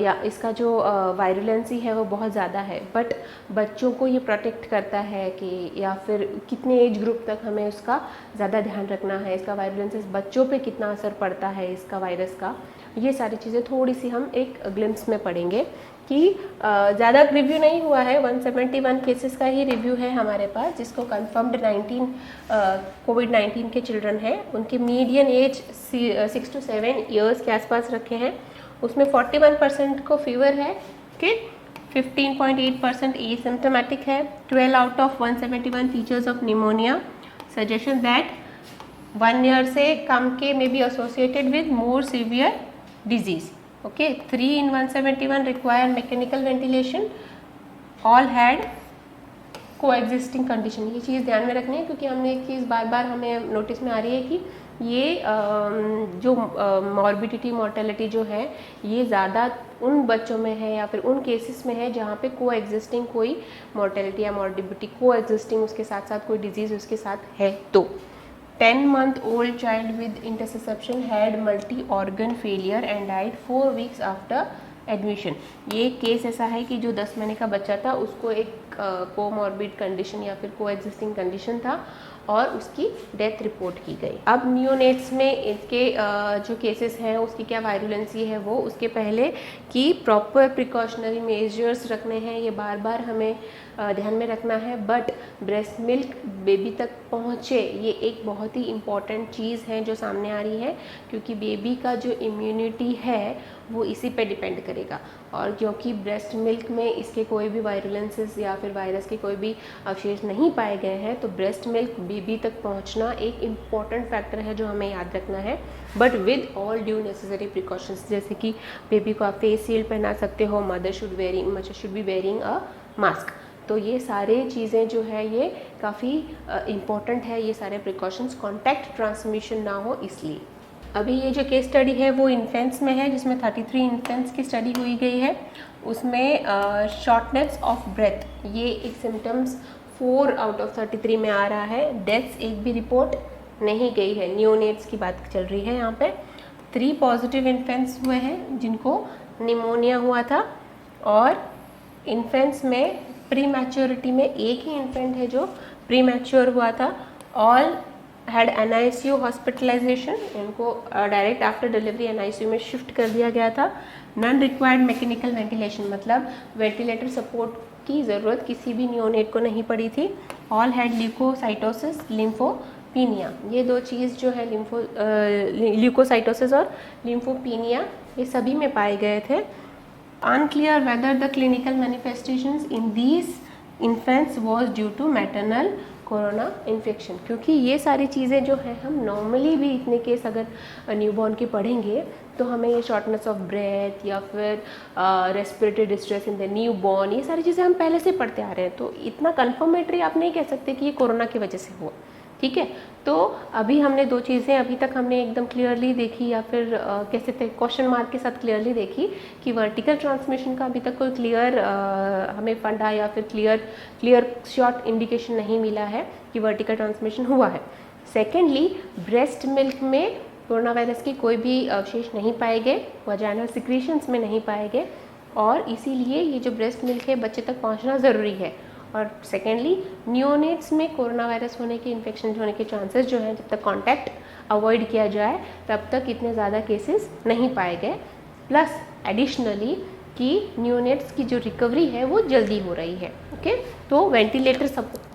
या इसका जो वायरुलेंसी है वो बहुत ज़्यादा है, बट बच्चों को ये प्रोटेक्ट करता है कि या फिर कितने एज ग्रुप तक हमें उसका ज़्यादा ध्यान रखना है, इसका वायरुलेंस बच्चों पे कितना असर पड़ता है इसका वायरस का, ये सारी चीज़ें थोड़ी सी हम एक ग्लिम्स में पढ़ेंगे। कि ज़्यादा रिव्यू नहीं हुआ है, 171 केसेस का ही रिव्यू है हमारे पास, जिसको कंफर्म्ड 19 कोविड-19 के चिल्ड्रन हैं। उनकी मीडियन एज 6 to 7 ईयर्स के आसपास रखे हैं। उसमें 41% को फीवर है, ओके, 15.8% एसिम्प्टोमेटिक है, 12 out of 171 features of pneumonia, suggestion that 1 year से कम के may be associated with more severe disease. Okay, 3 in 171 require mechanical ventilation, all had coexisting condition। ये चीज़ ध्यान में रखनी है क्योंकि हमने एक चीज़ बार बार हमें नोटिस में आ रही है कि ये जो मॉर्बिडिटी मोर्टेलिटी जो है ये ज़्यादा उन बच्चों में है या फिर उन केसेस में है जहाँ पे कोएग्जिस्टिंग कोई मोर्टेलिटी या मॉर्बिडिटी कोएग्जिस्टिंग उसके साथ साथ कोई डिजीज़ उसके साथ है। तो 10-month-old child with intussusception had multi-organ failure and died 4 weeks after admission। ये केस ऐसा है कि जो 10 महीने का बच्चा था उसको एक कोमॉर्बिड कंडीशन या फिर कोएग्जिस्टिंग कंडीशन था और उसकी डेथ रिपोर्ट की गई। अब नियोनेट्स में इसके जो केसेस हैं उसकी क्या वायरुलेंसी है वो उसके पहले कि प्रॉपर प्रिकॉशनरी मेजर्स रखने हैं, ये बार बार हमें ध्यान में रखना है। बट ब्रेस्ट मिल्क बेबी तक पहुँचे ये एक बहुत ही इम्पॉर्टेंट चीज़ है जो सामने आ रही है, क्योंकि बेबी का जो इम्यूनिटी है वो इसी पे डिपेंड करेगा। और क्योंकि ब्रेस्ट मिल्क में इसके कोई भी वायरुलेंसेस या फिर वायरस के कोई भी अवशेष नहीं पाए गए हैं, तो ब्रेस्ट मिल्क बेबी तक पहुंचना एक इम्पॉर्टेंट फैक्टर है जो हमें याद रखना है। But with all due necessary precautions, जैसे कि बेबी को आप फेस शील्ड पहना सकते हो, mother should be wearing a mask. तो ये सारे चीज़ें जो है ये काफ़ी इम्पॉर्टेंट है, ये सारे प्रिकॉशंस, कॉन्टैक्ट ट्रांसमिशन ना हो इसलिए। अभी ये जो केस स्टडी है वो इन्फेंट्स में है, जिसमें 33 इन्फेंट्स की स्टडी हुई गई है। उसमें शॉर्टनेस ऑफ ब्रेथ ये एक सिम्टम्स 4 आउट ऑफ 33 में आ रहा है। डेथ्स एक भी रिपोर्ट नहीं गई है, नियोनेट्स की बात चल रही है यहाँ पे। 3 पॉजिटिव इन्फेंट्स हुए हैं जिनको निमोनिया हुआ था, और इन्फेंट्स में प्री मैच्योरिटी में एक ही इन्फेंट है जो प्री मैच्योर हुआ था। ऑल हैड NICU हॉस्पिटलाइजेशन, इनको डायरेक्ट आफ्टर डिलीवरी NICU में शिफ्ट कर दिया गया था। नॉन रिक्वायर्ड मैकेनिकल वेंटिलेशन, मतलब वेंटिलेटर सपोर्ट की ज़रूरत किसी भी नियोनेट को नहीं पड़ी थी। ऑल हैड ल्यूकोसाइटोसिस लिम्फोपीनिया, ये दो चीज़ जो है ल्यूकोसाइटोसिस और लिम्फोपीनिया ये सभी में पाए गए थे। Unclear whether the clinical manifestations in these infants was due to maternal corona infection, क्योंकि ये सारी चीज़ें जो हैं हम नॉर्मली भी इतने केस अगर न्यूबॉर्न के पढ़ेंगे तो हमें ये शॉर्टनेस ऑफ ब्रेथ या फिर respiratory distress in the newborn, ये सारी चीज़ें हम पहले से पढ़ते आ रहे हैं। तो इतना कन्फर्मेटरी आप नहीं कह सकते कि ये कोरोना की वजह से हुआ, ठीक है। तो अभी हमने दो चीज़ें अभी तक हमने एकदम क्लियरली देखी, या फिर कैसे थे क्वेश्चन मार्क के साथ क्लियरली देखी कि वर्टिकल ट्रांसमिशन का अभी तक कोई क्लियर हमें फंडा या फिर क्लियर शॉर्ट इंडिकेशन नहीं मिला है कि वर्टिकल ट्रांसमिशन हुआ है। सेकेंडली, ब्रेस्ट मिल्क में कोरोना वायरस के कोई भी अवशेष नहीं पाए गए, वजाइनल सिक्रीशंस में नहीं पाए गए, और इसीलिए ये जो ब्रेस्ट मिल्क है बच्चे तक पहुँचना ज़रूरी है। और सेकेंडली, नियोनेट्स में कोरोना वायरस होने के इन्फेक्शन होने के चांसेस जो हैं, जब तक कांटेक्ट अवॉइड किया जाए तब तक इतने ज़्यादा केसेस नहीं पाए गए। प्लस एडिशनली कि नियोनेट्स की जो रिकवरी है वो जल्दी हो रही है, ओके। तो वेंटिलेटर सपोर्ट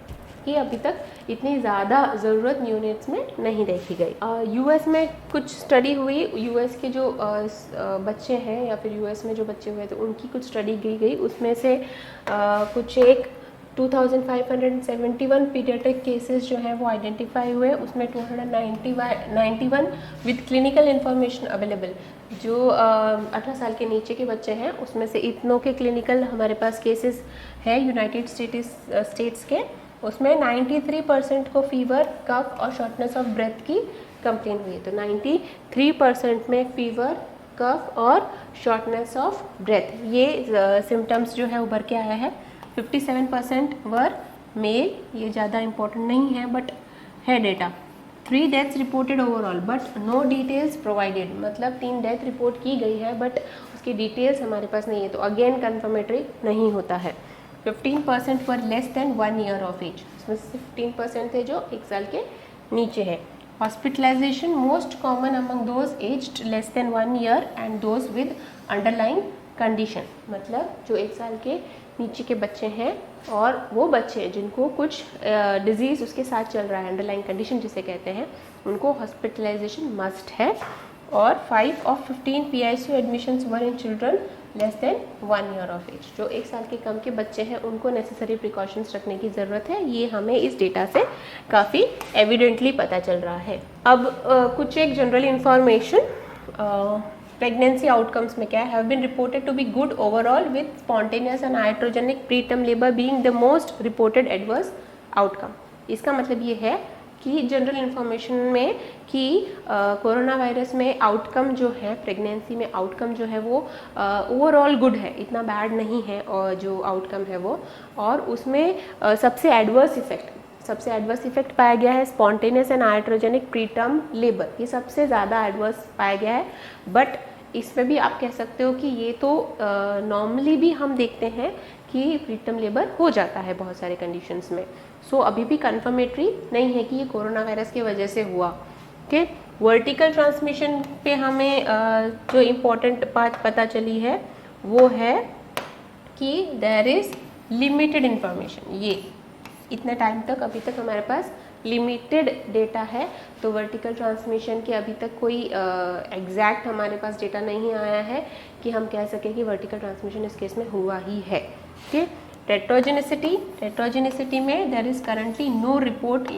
की अभी तक इतनी ज़्यादा ज़रूरत नियोनेट्स में नहीं देखी गई। यूएस में कुछ स्टडी हुई, यूएस के जो बच्चे हैं या फिर यूएस में जो बच्चे हुए थे उनकी कुछ स्टडी की गई, उसमें से कुछ एक 2571 पीडियाट्रिक केसेस जो हैं वो आइडेंटिफाई हुए। उसमें 291 विद क्लिनिकल इन्फॉर्मेशन अवेलेबल, जो 18 साल के नीचे के बच्चे हैं उसमें से इतनों के क्लिनिकल हमारे पास केसेस है यूनाइटेड स्टेट्स के। उसमें 93% को फीवर, कफ और शॉर्टनेस ऑफ ब्रेथ की कंप्लेन हुई है। तो 93% में फीवर, कफ और शॉर्टनेस ऑफ ब्रेथ ये सिम्टम्स जो है उभर के आया है। 57% वर मेल, ये ज़्यादा इम्पोर्टेंट नहीं है बट है data. 3 deaths reported overall but no details provided, मतलब 3 डेथ रिपोर्ट की गई है बट उसकी डिटेल्स हमारे पास नहीं है, तो अगेन कन्फर्मेटरी नहीं होता है। 15% were less than 1 year of age, इसमें से 15% थे जो 1 साल के नीचे है। Hospitalisation most common among those aged less than 1 year and those with underlying condition, मतलब जो 1 साल के नीचे के बच्चे हैं और वो बच्चे जिनको कुछ डिजीज़ उसके साथ चल रहा है, अंडरलाइंग कंडीशन जिसे कहते हैं, उनको हॉस्पिटलाइजेशन मस्ट है। और 5 of 15 PICU admissions were in children less than 1 year of age, जो 1 साल के कम के बच्चे हैं उनको नेसेसरी प्रिकॉशंस रखने की ज़रूरत है। ये हमें इस डेटा से काफ़ी एविडेंटली पता चल रहा है। अब कुछ एक जनरल इंफॉर्मेशन, प्रेगनेंसी आउटकम्स में क्या है, have been reported to be good overall with spontaneous and iatrogenic preterm labour being the most reported adverse outcome. इसका मतलब ये है कि जनरल इन्फॉर्मेशन में कि कोरोना वायरस में आउटकम जो है, प्रेगनेंसी में आउटकम जो है वो ओवरऑल गुड है, इतना बैड नहीं है और जो आउटकम है वो, और उसमें सबसे एडवर्स इफेक्ट पाया गया है spontaneous and iatrogenic preterm labour, ये सबसे ज़्यादा एडवर्स पाया गया है। बट इसमें भी आप कह सकते हो कि ये तो नॉर्मली भी हम देखते हैं कि प्रीटर्म लेबर हो जाता है बहुत सारे कंडीशंस में। सो अभी भी कन्फर्मेटरी नहीं है कि ये कोरोना वायरस की वजह से हुआ। ओके, वर्टिकल ट्रांसमिशन पे हमें जो इम्पोर्टेंट बात पता चली है वो है कि देयर इज़ लिमिटेड इंफॉर्मेशन। ये इतने टाइम तक अभी तक हमारे पास लिमिटेड डेटा है, तो वर्टिकल ट्रांसमिशन के अभी तक कोई एग्जैक्ट हमारे पास डेटा नहीं आया है कि हम कह सकें कि वर्टिकल ट्रांसमिशन इस केस में हुआ ही है। ओके, टेट्रोजेनिसिटी में there is currently no report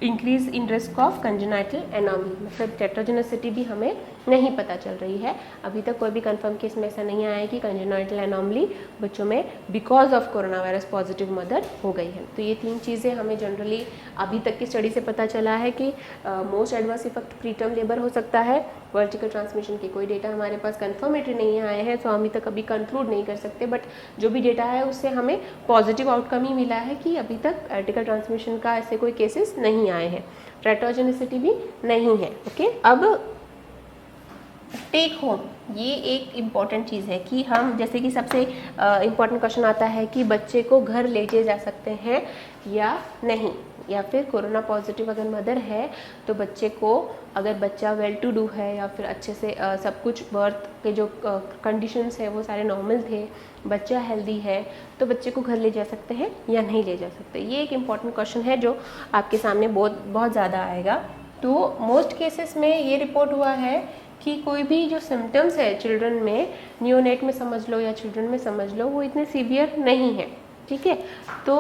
increase in risk of congenital anomaly, मतलब टेट्रोजेनिसिटी भी हमें नहीं पता चल रही है। अभी तक कोई भी कंफर्म केस में ऐसा नहीं आया है कि कंजेनाइटल एनोमली बच्चों में because of corona virus positive mother हो गई है। तो ये 3 चीज़ें हमें जनरली अभी तक की स्टडी से पता चला है कि most adverse effect preterm labour हो सकता है। वर्टिकल ट्रांसमिशन के कोई डेटा हमारे पास कंफर्मेटरी नहीं आए हैं, तो हम अभी तक अभी कंक्लूड नहीं कर सकते, बट जो भी डेटा है उससे हमें पॉजिटिव आउटकम ही मिला है कि अभी तक वर्टिकल ट्रांसमिशन का ऐसे कोई केसेस नहीं आए हैं, टेट्रोजेनिसिटी भी नहीं है। ओके, अब टेक होम, ये एक इम्पॉर्टेंट चीज़ है कि हम, जैसे कि सबसे इम्पॉर्टेंट क्वेश्चन आता है कि बच्चे को घर ले जा सकते हैं या नहीं, या फिर कोरोना पॉजिटिव अगर मदर है तो बच्चे को, अगर बच्चा वेल टू डू है या फिर अच्छे से सब कुछ बर्थ के जो कंडीशंस है वो सारे नॉर्मल थे, बच्चा हेल्दी है, तो बच्चे को घर ले जा सकते हैं या नहीं ले जा सकते। ये एक इम्पॉर्टेंट क्वेश्चन है जो आपके सामने बहुत ज़्यादा आएगा। तो मोस्ट केसेस में ये रिपोर्ट हुआ है कि कोई भी जो सिम्टम्स है चिल्ड्रन में, नियोनेट में समझ लो या चिल्ड्रन में समझ लो, वो इतने सीवियर नहीं है। ठीक है, तो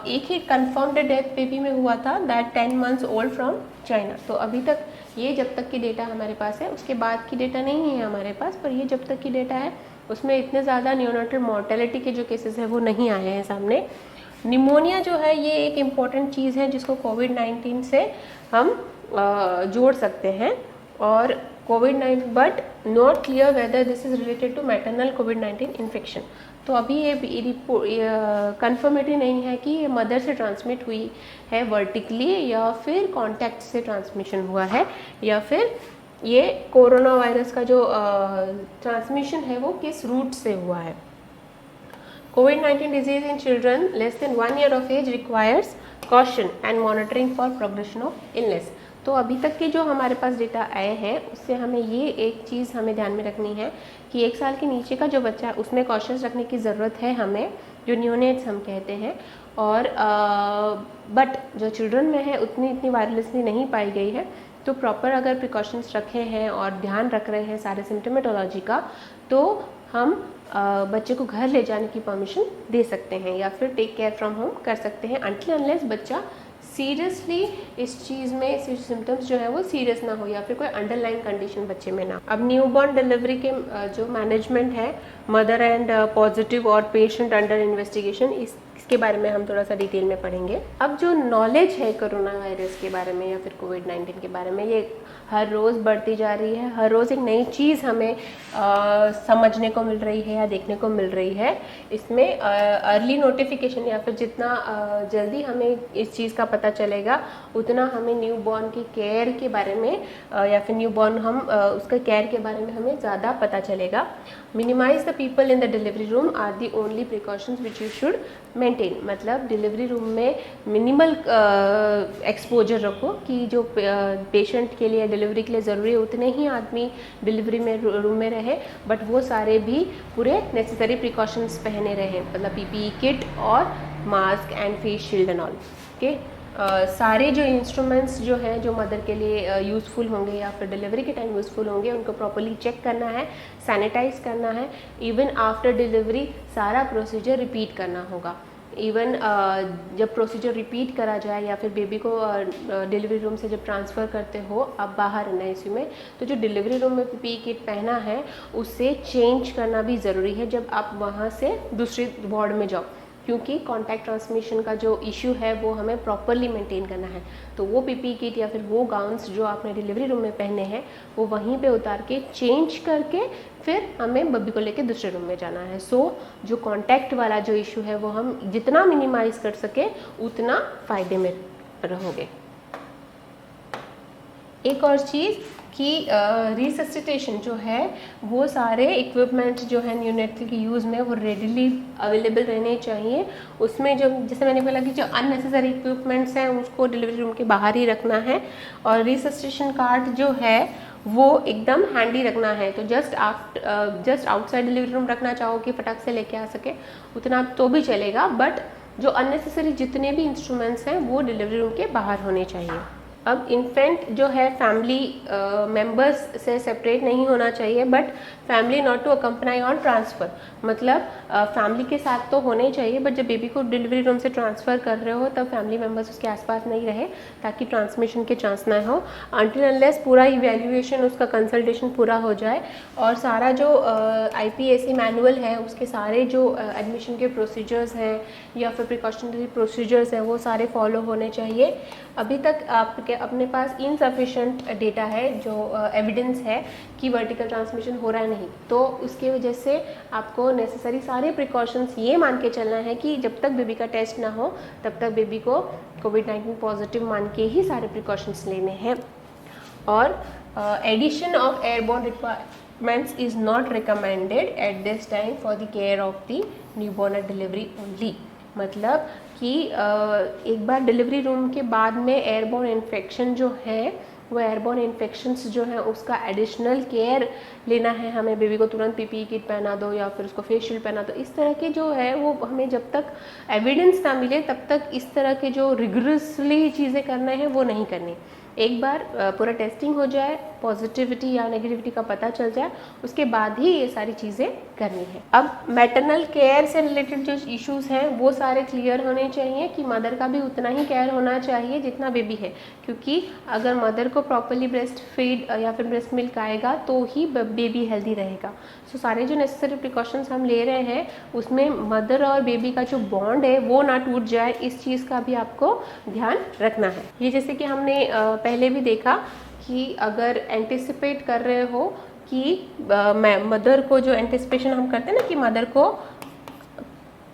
एक ही कंफर्म्ड डेथ बेबी में हुआ था, that 10 months old from China. तो अभी तक ये जब तक की डेटा हमारे पास है, उसके बाद की डेटा नहीं है हमारे पास, पर ये जब तक की डेटा है उसमें इतने ज़्यादा नियोनेटल मॉर्टेलिटी के जो केसेस है वो नहीं आए हैं सामने। निमोनिया जो है ये एक इम्पॉर्टेंट चीज़ है जिसको कोविड-19 से हम जोड़ सकते हैं, और कोविड-19 but not clear whether this is related to maternal covid infection. तो अभी ये कंफर्मेटरी नहीं है कि ये मदर से ट्रांसमिट हुई है वर्टिकली या फिर कॉन्टैक्ट से ट्रांसमिशन हुआ है, या फिर ये कोरोना वायरस का जो ट्रांसमिशन है वो किस रूट से हुआ है। COVID-19 disease in children less than 1 year of age requires caution and monitoring for progression of illness। तो अभी तक के जो हमारे पास डेटा आए हैं उससे हमें ये एक चीज़ हमें ध्यान में रखनी है कि 1 साल के नीचे का जो बच्चा है उसमें कॉशियस रखने की ज़रूरत है हमें, जो न्यूनेट्स हम कहते हैं। और बट जो चिल्ड्रन में है इतनी वायरलेसली नहीं पाई गई है, तो प्रॉपर अगर प्रिकॉशंस रखे हैं और ध्यान रख रहे हैं सारे सिम्टोमेटोलॉजी का, तो हम बच्चे को घर ले जाने की परमिशन दे सकते हैं या फिर टेक केयर फ्रॉम होम कर सकते हैं, अनटिल अनलेस बच्चा सीरियसली इस चीज़ में सिम्टम्स जो है वो सीरियस ना हो या फिर कोई अंडरलाइन कंडीशन बच्चे में ना। अब न्यूबॉर्न डिलीवरी के जो मैनेजमेंट है, मदर एंड पॉजिटिव और पेशेंट अंडर इन्वेस्टिगेशन, इसके बारे में हम थोड़ा सा डिटेल में पढ़ेंगे। अब जो नॉलेज है कोरोना वायरस के बारे में या फिर कोविड-19 के बारे में, ये हर रोज़ बढ़ती जा रही है। हर रोज़ एक नई चीज़ हमें समझने को मिल रही है या देखने को मिल रही है। इसमें अर्ली नोटिफिकेशन या फिर जितना जल्दी हमें इस चीज़ का पता चलेगा उतना हमें न्यू बॉर्न की केयर के बारे में या फिर न्यू बॉर्न हम उसका केयर के बारे में हमें ज़्यादा पता चलेगा। Minimise the people in the delivery room are the only precautions which you should maintain. मतलब डिलीवरी रूम में मिनिमल एक्सपोजर रखो कि जो पेशेंट के लिए डिलीवरी के लिए ज़रूरी है उतने ही आदमी डिलीवरी में रूम में रहे, बट वो सारे भी पूरे नेसेसरी प्रिकॉशंस पहने रहे, मतलब पीपीई किट और mask and face shield and all. Okay, सारे जो इंस्ट्रूमेंट्स जो हैं जो मदर के लिए यूज़फुल होंगे या फिर डिलीवरी के टाइम यूज़फुल होंगे उनको प्रॉपर्ली चेक करना है, सैनिटाइज करना है। इवन आफ्टर डिलीवरी सारा प्रोसीजर रिपीट करना होगा। इवन जब प्रोसीजर रिपीट करा जाए या फिर बेबी को डिलीवरी रूम से जब ट्रांसफ़र करते हो आप बाहर NICU में, तो जो डिलीवरी रूम में PPE किट पहना है उससे चेंज करना भी ज़रूरी है जब आप वहाँ से दूसरे वार्ड में जाओ, क्योंकि कॉन्टैक्ट ट्रांसमिशन का जो इशू है वो हमें प्रॉपरली मेंटेन करना है। तो वो PPE किट या फिर वो गाउन्स जो आपने डिलीवरी रूम में पहने हैं वो वहीं पे उतार के चेंज करके फिर हमें बेबी को लेके दूसरे रूम में जाना है। सो जो कॉन्टैक्ट वाला जो इशू है वो हम जितना मिनिमाइज कर सके उतना फ़ायदे में रहोगे। एक और चीज़ कि रिससिटेशन जो है वो सारे इक्विपमेंट जो है न्यूनेटल के यूज़ में वो रेडिली अवेलेबल रहने चाहिए। उसमें जो जैसे मैंने बोला कि जो अननेसेसरी इक्विपमेंट्स हैं उसको डिलीवरी रूम के बाहर ही रखना है, और रिससिटेशन कार्ड जो है वो एकदम हैंडी रखना है। तो जस्ट आउटसाइड डिलीवरी रूम रखना चाहो कि फटाक से लेके आ सके उतना तो भी चलेगा, बट जो अननेसेसरी जितने भी इंस्ट्रूमेंट्स हैं वो डिलीवरी रूम के बाहर होने चाहिए। अब इन्फेंट जो है फैमिली मेंबर्स से सेपरेट नहीं होना चाहिए, but family not to accompany on transfer. मतलब फैमिली के साथ तो होने चाहिए, बट जब बेबी को डिलीवरी रूम से ट्रांसफ़र कर रहे हो तब फैमिली मेंबर्स उसके आसपास नहीं रहे ताकि ट्रांसमिशन के चांस ना हो, अनटिल अनलेस पूरा इवैल्यूएशन उसका कंसल्टेशन पूरा हो जाए और सारा जो IPAC मैनुअल है उसके सारे जो एडमिशन के प्रोसीजर्स हैं या फिर प्रिकॉशनरी प्रोसीजर्स हैं वो सारे फॉलो होने चाहिए। अभी तक आपके अपने पास इनसफिशेंट डेटा है जो एविडेंस है कि वर्टिकल ट्रांसमिशन हो रहा है नहीं, तो उसकी वजह से आपको नेसेसरी सारे प्रिकॉशंस ये मान के चलना है कि जब तक बेबी का टेस्ट ना हो तब तक बेबी को कोविड-19 पॉजिटिव मान के ही सारे प्रिकॉशंस लेने हैं। और addition of airborne requirements is not recommended at this time for the care of the newborn at delivery only. मतलब कि एक बार डिलीवरी रूम के बाद में एयरबोर्न इन्फेक्शन जो है वो एयरबोर्न इन्फेक्शंस जो हैं उसका एडिशनल केयर लेना है हमें। बेबी को तुरंत PPE किट पहना दो या फिर उसको फेस शील्ड पहना दो, इस तरह के जो है वो हमें जब तक एविडेंस ना मिले तब तक इस तरह के जो रिगरसली चीज़ें करना है वो नहीं करनी। एक बार पूरा टेस्टिंग हो जाए, पॉजिटिविटी या नेगेटिविटी का पता चल जाए, उसके बाद ही ये सारी चीज़ें करनी है। अब मैटरनल केयर से रिलेटेड जो इश्यूज़ हैं वो सारे क्लियर होने चाहिए कि मदर का भी उतना ही केयर होना चाहिए जितना बेबी है, क्योंकि अगर मदर को प्रॉपरली ब्रेस्ट फीड या फिर ब्रेस्ट मिल्क आएगा तो ही बेबी हेल्दी रहेगा। सो सारे जो नेसेसरी प्रिकॉशंस हम ले रहे हैं उसमें मदर और बेबी का जो बॉन्ड है वो ना टूट जाए, इस चीज़ का भी आपको ध्यान रखना है। ये जैसे कि हमने पहले भी देखा कि अगर एंटिसिपेट कर रहे हो कि मदर को जो एंटिसिपेशन हम करते हैं ना कि मदर को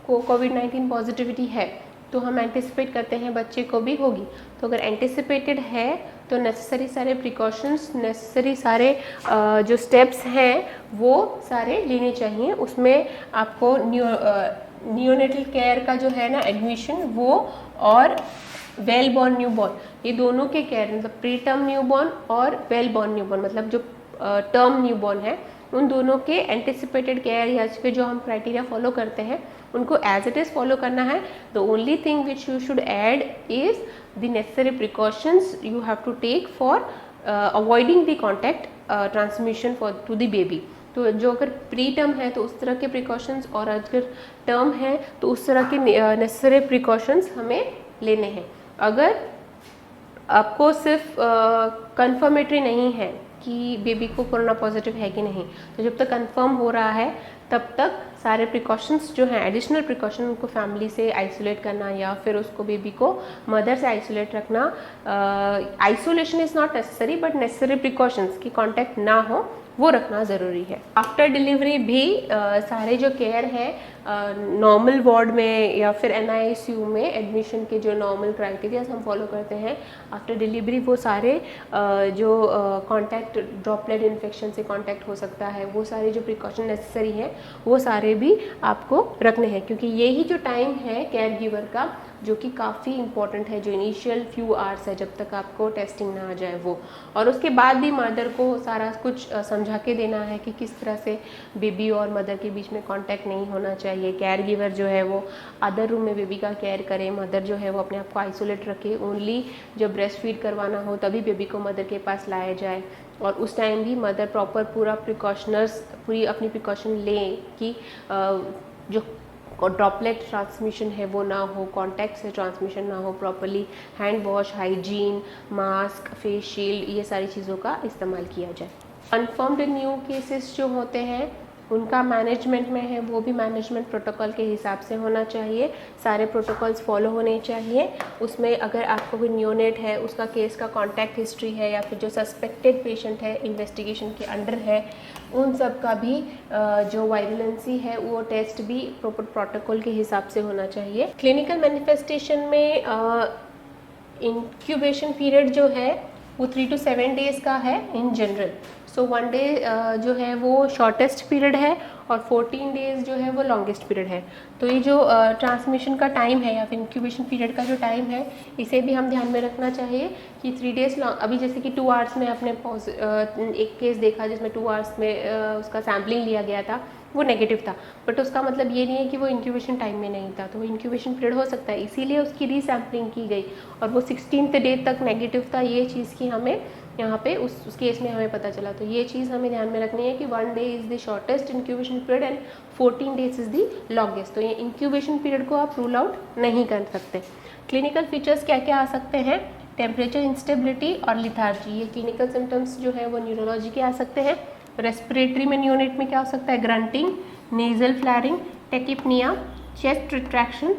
कोविड-19 पॉजिटिविटी है तो हम एंटिसिपेट करते हैं बच्चे को भी होगी। तो अगर एंटिसिपेटेड है तो नेसेसरी सारे प्रिकॉशंस, नेसेसरी सारे जो स्टेप्स हैं वो सारे लेने चाहिए। उसमें आपको नियोनेटल केयर का जो है ना एडमिशन वो और वेल बॉर्न न्यूबॉर्न, ये दोनों के केयर मतलब प्री टर्म न्यूबॉर्न और वेल बॉर्न न्यूबॉर्न मतलब जो टर्म न्यूबॉर्न है उन दोनों के एंटिसिपेटेड केयर या इस पे जो हम क्राइटेरिया फॉलो करते हैं उनको एज इट इज़ फॉलो करना है। The only thing which you should add is the necessary precautions you have to take for avoiding the contact transmission for to the baby. तो जो अगर प्री टर्म है तो उस तरह के प्रिकॉशंस और अगर टर्म है तो उस तरह के नेसेसरी प्रिकॉशंस हमें लेने हैं। अगर आपको सिर्फ कंफर्मेटरी नहीं है कि बेबी को कोरोना पॉजिटिव है कि नहीं। तो जब तक कंफर्म हो रहा है तब तक सारे प्रिकॉशंस जो हैं, एडिशनल प्रिकॉशन, उनको फैमिली से आइसोलेट करना या फिर उसको बेबी को मदर से आइसोलेट रखना। Isolation is not necessary but necessary precautions की कांटेक्ट ना हो वो रखना ज़रूरी है। आफ्टर डिलीवरी भी सारे जो केयर है नॉर्मल वार्ड में या फिर NICU में एडमिशन के जो नॉर्मल क्राइटेरियाज हम फॉलो करते हैं आफ्टर डिलीवरी, वो सारे जो कांटेक्ट ड्रॉपलेट इन्फेक्शन से कांटेक्ट हो सकता है, वो सारे जो प्रिकॉशन नेसेसरी हैं वो सारे भी आपको रखने हैं, क्योंकि यही जो टाइम है केयर गिवर का जो कि काफ़ी इंपॉर्टेंट है, जो इनिशियल फ्यू आवर्स है जब तक आपको टेस्टिंग ना आ जाए वो। और उसके बाद भी मदर को सारा कुछ समझा के देना है कि किस तरह से बेबी और मदर के बीच में कांटेक्ट नहीं होना चाहिए। केयर गिवर जो है वो अदर रूम में बेबी का केयर करे, मदर जो है वो अपने आप को आइसोलेट रखे, ओनली जब ब्रेस्ट फीड करवाना हो तभी बेबी को मदर के पास लाया जाए। और उस टाइम भी मदर प्रॉपर पूरा पूरी अपनी प्रिकॉशन लें कि जो ड्रॉपलेट ट्रांसमिशन है वो ना हो, कॉन्टैक्ट से ट्रांसमिशन ना हो, properly hand wash, hygiene, mask, face shield, ये सारी चीज़ों का इस्तेमाल किया जाए। कन्फर्म्ड न्यू केसेस जो होते हैं उनका मैनेजमेंट में है, वो भी मैनेजमेंट प्रोटोकॉल के हिसाब से होना चाहिए, सारे प्रोटोकॉल्स फॉलो होने चाहिए। उसमें अगर आपको कोई न्यूनेट है, उसका केस का कॉन्टैक्ट हिस्ट्री है या फिर जो सस्पेक्टेड पेशेंट है इन्वेस्टिगेशन के अंडर है, उन सब का भी जो वायरुलेंसी है वो टेस्ट भी प्रॉपर प्रोटोकॉल के हिसाब से होना चाहिए। क्लिनिकल मैनिफेस्टेशन में इंक्यूबेशन पीरियड जो है वो 3 to 7 डेज़ का है इन जनरल। सो 1 डे जो है वो शॉर्टेस्ट पीरियड है और 14 डेज़ जो है वो लॉन्गेस्ट पीरियड है। तो ये जो ट्रांसमिशन का टाइम है या फिर इंक्यूबेशन पीरियड का जो टाइम है, इसे भी हम ध्यान में रखना चाहिए कि 3 डेज़ अभी जैसे कि 2 आवर्स में आपने एक केस देखा जिसमें 2 आवर्स में उसका सैम्पलिंग लिया गया था, वो नेगेटिव था, बट उसका मतलब ये नहीं है कि वो इंक्यूबेशन टाइम में नहीं था। तो वो इंक्यूबेशन पीरियड हो सकता है, इसीलिए उसकी रीसैम्पलिंग की गई और वो 16th डे तक नेगेटिव था। ये चीज़ की हमें यहाँ पे उस केस में हमें पता चला। तो ये चीज़ हमें ध्यान में रखनी है कि 1 day is the shortest incubation period and 14 days is the longest. तो ये इंक्यूबेशन पीरियड को आप रूल आउट नहीं कर सकते। क्लिनिकल फीचर्स क्या क्या आ सकते हैं? टेम्परेचर इंस्टेबिलिटी और लिथार्जी, ये क्लिनिकल सिम्टम्स जो है वो न्यूरोलॉजी के आ सकते हैं। रेस्पिरेटरी में न्यूनेट में क्या हो सकता है? Grunting, nasal flaring, tachypnoea, chest retraction,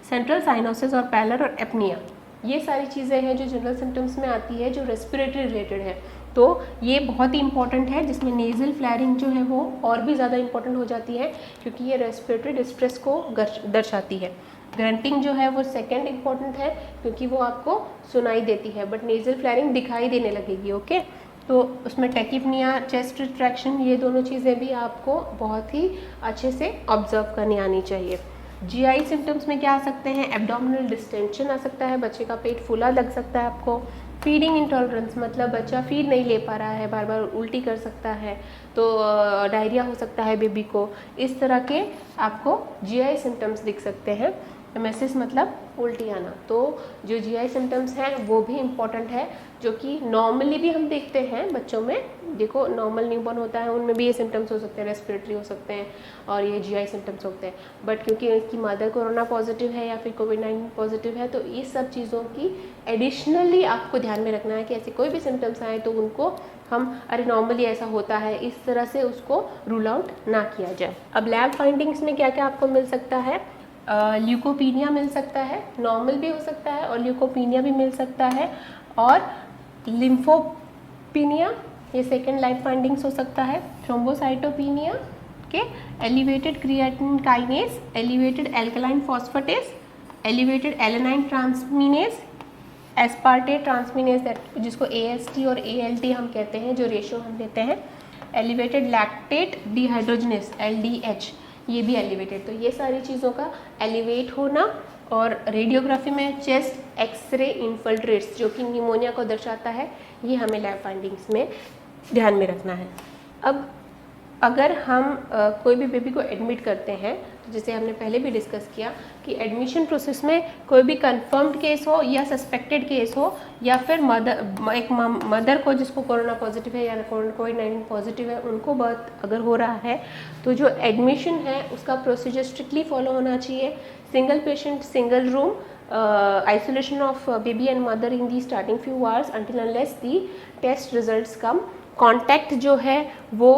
central cyanosis और पैलर और एपनिया, ये सारी चीज़ें हैं जो जनरल सिम्टम्स में आती है जो रेस्पिरेटरी रिलेटेड है। तो ये बहुत ही इंपॉर्टेंट है, जिसमें नेजल फ्लैरिंग जो है वो और भी ज़्यादा इंपॉर्टेंट हो जाती है क्योंकि ये रेस्पिरेटरी डिस्ट्रेस को दर्शाती है। ग्रंटिंग जो है वो सेकंड इंपॉर्टेंट है क्योंकि वो आपको सुनाई देती है, बट नेजल फ्लैरिंग दिखाई देने लगेगी। ओके, तो उसमें टेकिपनिया, चेस्ट रिट्रैक्शन, ये दोनों चीज़ें भी आपको बहुत ही अच्छे से ऑब्जर्व करनी आनी चाहिए। GI सिम्टम्स में क्या आ सकते हैं? एब्डोमिनल डिस्टेंशन आ सकता है, बच्चे का पेट फूला लग सकता है आपको। फीडिंग इंटॉलरेंस, मतलब बच्चा फीड नहीं ले पा रहा है, बार बार उल्टी कर सकता है, तो डायरिया हो सकता है बेबी को। इस तरह के आपको GI सिम्टम्स दिख सकते हैं। एमेसिस मतलब उल्टी आना। तो जो GI सिम्टम्स हैं वो भी इम्पॉर्टेंट है, जो कि नॉर्मली भी हम देखते हैं बच्चों में। देखो नॉर्मल न्यूबॉर्न होता है उनमें भी ये सिम्टम्स हो सकते हैं, रेस्पिरेटरी हो सकते हैं और ये GI सिम्टम्स होते हैं, बट क्योंकि इसकी मदर कोरोना पॉजिटिव है या फिर कोविड-19 पॉजिटिव है, तो इस सब चीज़ों की एडिशनली आपको ध्यान में रखना है कि ऐसे कोई भी सिम्टम्स आए तो उनको हम अरे नॉर्मली ऐसा होता है, इस तरह से उसको रूल आउट ना किया जाए। अब लैब फाइंडिंग्स में क्या क्या आपको मिल सकता है? ल्यूकोपीनिया मिल सकता है, नॉर्मल भी हो सकता है और ल्यूकोपीनिया भी मिल सकता है, और लिम्फोपीनिया, ये सेकेंड लाइफ फाइंडिंग्स हो सकता है। थ्रोम्बोसाइटोपीनिया के elevated creatinine kinase, elevated alkaline phosphatase, elevated alanine transaminase, aspartate transaminase जिसको AST और ALT हम कहते हैं, जो रेशो हम लेते हैं, एलिवेटेड लैक्टेट डिहाइड्रोजनेस LDH, ये भी एलिवेटेड। तो ये सारी चीज़ों का एलिवेट होना, और रेडियोग्राफी में चेस्ट एक्सरे इन्फिल्ट्रेट्स जो कि निमोनिया को दर्शाता है, ये हमें लैब फाइंडिंग्स में ध्यान में रखना है। अब अगर हम कोई भी बेबी को एडमिट करते हैं, तो जैसे हमने पहले भी डिस्कस किया कि एडमिशन प्रोसेस में कोई भी कंफर्म्ड केस हो या सस्पेक्टेड केस हो, या फिर मदर को जिसको कोरोना पॉजिटिव है या कोविड-19 पॉजिटिव है, उनको बर्थ अगर हो रहा है, तो जो एडमिशन है उसका प्रोसीजर स्ट्रिक्टली फॉलो होना चाहिए। Single patient, single room, isolation of baby and mother in the starting few hours until unless the test results come, contact जो है वो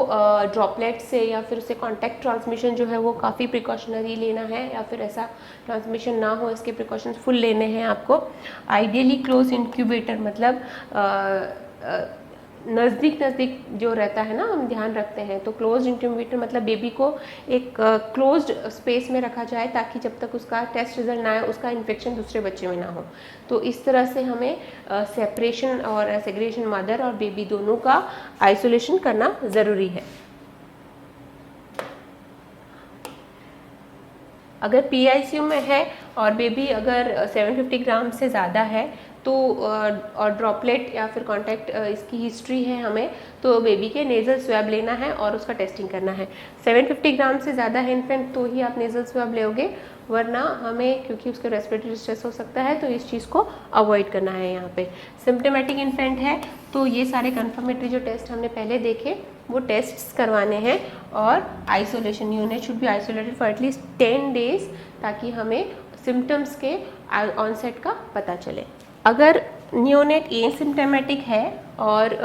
ड्रॉपलेट से या फिर उसे कांटेक्ट ट्रांसमिशन जो है वो काफ़ी प्रिकॉशनरी लेना है, या फिर ऐसा ट्रांसमिशन ना हो इसके प्रिकॉशंस फुल लेने हैं आपको। आइडियली क्लोज इंक्यूबेटर, मतलब नज़दीक जो रहता है ना, हम ध्यान रखते हैं, तो क्लोज इंक्यूबेटर मतलब बेबी को एक क्लोज्ड स्पेस में रखा जाए ताकि जब तक उसका टेस्ट रिजल्ट ना आए उसका इन्फेक्शन दूसरे बच्चे में ना हो। तो इस तरह से हमें सेपरेशन और सेग्रीगेशन मदर और बेबी दोनों का आइसोलेशन करना ज़रूरी है। अगर PICU में है और बेबी अगर 750 ग्राम से ज़्यादा है तो और ड्रॉपलेट या फिर कांटेक्ट इसकी हिस्ट्री है हमें, तो बेबी के नेज़ल स्वैब लेना है और उसका टेस्टिंग करना है। 750 ग्राम से ज़्यादा है इन्फेंट तो ही आप नेज़ल स्वैब लोगे, वरना हमें, क्योंकि उसके रेस्पिरेटरी स्ट्रेस हो सकता है, तो इस चीज़ को अवॉइड करना है। यहाँ पे सिम्प्टोमेटिक इन्फेंट है तो ये सारे कन्फर्मेटरी जो टेस्ट हमने पहले देखे वो टेस्ट्स करवाने हैं, और isolation, unit should be isolated for at least 10 days ताकि हमें सिम्टम्स के ऑनसेट का पता चले। अगर नियोनेट एसिम्प्टोमेटिक है और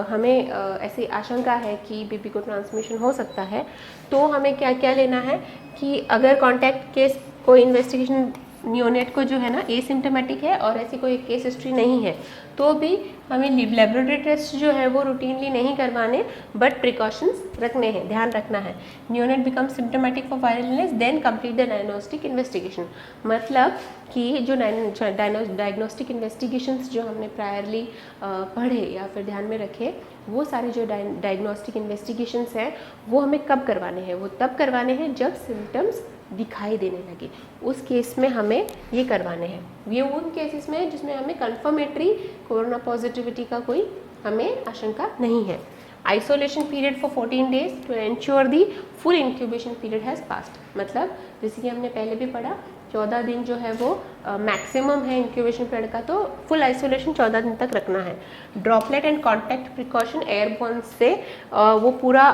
हमें ऐसी आशंका है कि बेबी को ट्रांसमिशन हो सकता है, तो हमें क्या क्या लेना है कि अगर कॉन्टैक्ट केस कोई इन्वेस्टिगेशन नियोनेट को जो है ना एसिम्प्टोमेटिक है और ऐसी कोई केस हिस्ट्री नहीं है, तो भी हमें लेबोरेटरी टेस्ट जो है वो रूटीनली नहीं करवाने, बट प्रिकॉशंस रखने हैं, ध्यान रखना है। Neonate become symptomatic for viral illness then complete the diagnostic investigation, मतलब कि जो डायग्नोस्टिक इन्वेस्टिगेशंस जो हमने प्रायरली पढ़े या फिर ध्यान में रखे, वो सारे जो डायग्नोस्टिक इन्वेस्टिगेशंस हैं वो हमें कब करवाने हैं? वो तब करवाने हैं जब सिम्टम्स दिखाई देने लगे, उस केस में हमें ये करवाने हैं। ये उन केसेस में जिसमें हमें कंफर्मेटरी कोरोना पॉजिटिविटी का कोई हमें आशंका नहीं है। Isolation period for 14 days to ensure the full incubation period has passed, मतलब जैसे कि हमने पहले भी पढ़ा 14 दिन जो है वो मैक्सिमम है इंक्यूबेशन पीरियड का, तो फुल आइसोलेशन 14 दिन तक रखना है। Droplet and contact precaution airborne से वो पूरा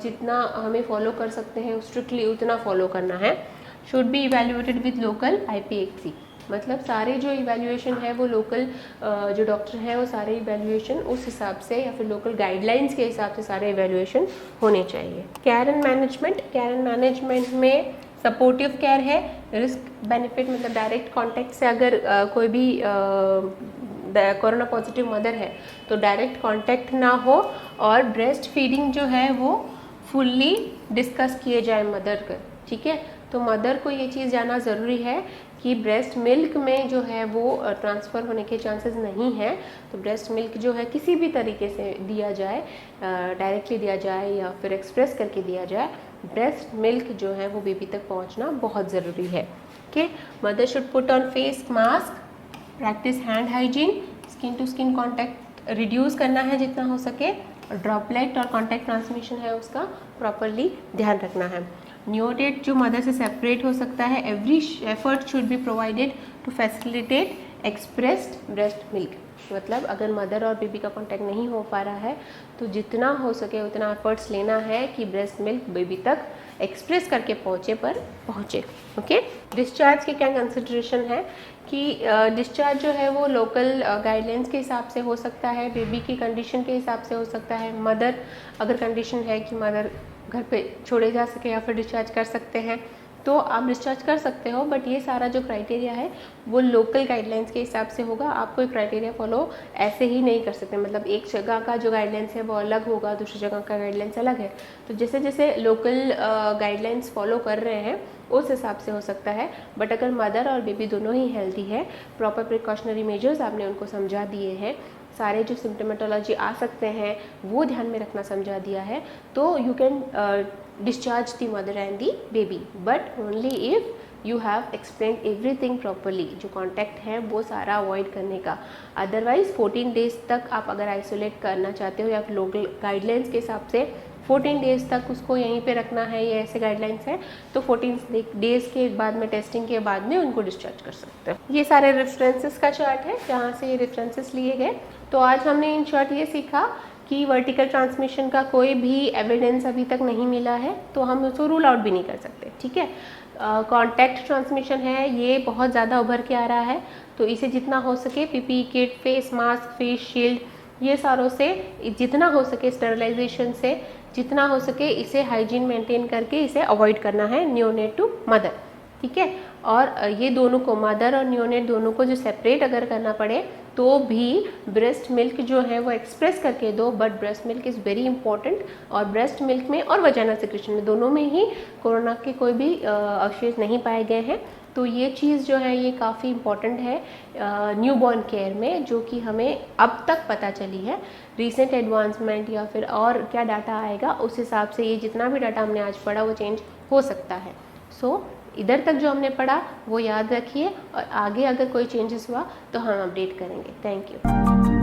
जितना हमें फॉलो कर सकते हैं स्ट्रिक्टली उतना फॉलो करना है। Should be evaluated with local IPHC, मतलब सारे जो इवैल्यूएशन है वो लोकल जो डॉक्टर हैं वो सारे इवैल्यूएशन उस हिसाब से या फिर लोकल गाइडलाइंस के हिसाब से सारे इवैल्यूएशन होने चाहिए। केयर एंड मैनेजमेंट में सपोर्टिव केयर है, रिस्क बेनिफिट मतलब डायरेक्ट कांटेक्ट से अगर कोई भी कोरोना पॉजिटिव मदर है तो डायरेक्ट कांटेक्ट ना हो, और ब्रेस्ट फीडिंग जो है वो फुल्ली डिस्कस किए जाए मदर का, ठीक है। तो मदर को ये चीज़ जानना ज़रूरी है कि ब्रेस्ट मिल्क में जो है वो ट्रांसफ़र होने के चांसेस नहीं है, तो ब्रेस्ट मिल्क जो है किसी भी तरीके से दिया जाए, डायरेक्टली दिया जाए या फिर एक्सप्रेस करके दिया जाए, ब्रेस्ट मिल्क जो है वो बेबी तक पहुंचना बहुत ज़रूरी है। Okay, mother should put on face mask, practice hand hygiene, skin to skin contact reduce करना है जितना हो सके, ड्रॉपलेट और कॉन्टैक्ट ट्रांसमिशन है उसका प्रॉपरली ध्यान रखना है। नियोनेट जो मदर से सेपरेट हो सकता है, every effort should be provided to facilitate expressed breast milk, मतलब अगर मदर और बेबी का कांटेक्ट नहीं हो पा रहा है तो जितना हो सके उतना एफर्ट्स लेना है कि ब्रेस्ट मिल्क बेबी तक एक्सप्रेस करके पहुँचे। ओके, डिस्चार्ज के क्या कंसिडरेशन है कि डिस्चार्ज जो है वो लोकल गाइडलाइंस के हिसाब से हो सकता है, बेबी की कंडीशन के हिसाब से हो सकता है। मदर अगर कंडीशन है कि मदर घर पे छोड़े जा सके या फिर डिस्चार्ज कर सकते हैं तो आप डिस्चार्ज कर सकते हो, बट ये सारा जो क्राइटेरिया है वो लोकल गाइडलाइंस के हिसाब से होगा। आप कोई क्राइटेरिया फॉलो ऐसे ही नहीं कर सकते, मतलब एक जगह का जो गाइडलाइंस है वो अलग होगा, दूसरी जगह का गाइडलाइंस अलग है, तो जैसे जैसे लोकल गाइडलाइंस फॉलो कर रहे हैं उस हिसाब से हो सकता है। बट अगर मदर और बेबी दोनों ही हेल्दी है, प्रॉपर प्रिकॉशनरी मेजर्स आपने उनको समझा दिए हैं, सारे जो सिम्टोमेटोलॉजी आ सकते हैं वो ध्यान में रखना समझा दिया है, तो you can discharge the mother and the baby, but only if you have explain everything properly. जो कॉन्टैक्ट है वो सारा अवॉइड करने का, अदरवाइज 14 डेज तक आप अगर आइसोलेट करना चाहते हो या फिर लोकल गाइडलाइंस के हिसाब से 14 डेज तक उसको यहीं पे रखना है, ये ऐसे गाइडलाइंस है, तो 14 डेज के बाद में टेस्टिंग के बाद में उनको डिस्चार्ज कर सकते हो। ये सारे रेफरेंसेस का चार्ट है जहाँ से ये रेफरेंसेस लिए गए। तो आज हमने इन शॉर्ट ये सीखा कि वर्टिकल ट्रांसमिशन का कोई भी एविडेंस अभी तक नहीं मिला है, तो हम उसको रूल आउट भी नहीं कर सकते, ठीक है। कॉन्टैक्ट ट्रांसमिशन है ये बहुत ज़्यादा उभर के आ रहा है, तो इसे जितना हो सके PPE kit, face mask, face shield ये सारों से जितना हो सके स्टरलाइजेशन से जितना हो सके इसे हाइजीन मेंटेन करके इसे अवॉइड करना है नियोनेट टू मदर, ठीक है। और ये दोनों को, मदर और नियोनेट दोनों को जो सेपरेट अगर करना पड़े तो भी ब्रेस्ट मिल्क जो है वो एक्सप्रेस करके दो, but breast milk is very important. और ब्रेस्ट मिल्क में और वजाइना सेक्रेशन में दोनों में ही कोरोना के कोई भी अवशेष नहीं पाए गए हैं। तो ये चीज़ जो है ये काफ़ी इम्पॉर्टेंट है न्यूबॉर्न केयर में, जो कि हमें अब तक पता चली है। रिसेंट एडवांसमेंट या फिर और क्या डाटा आएगा उस हिसाब से ये जितना भी डाटा हमने आज पढ़ा वो चेंज हो सकता है। सो इधर तक जो हमने पढ़ा वो याद रखिए और आगे अगर कोई चेंजेस हुआ तो हम अपडेट करेंगे। Thank you.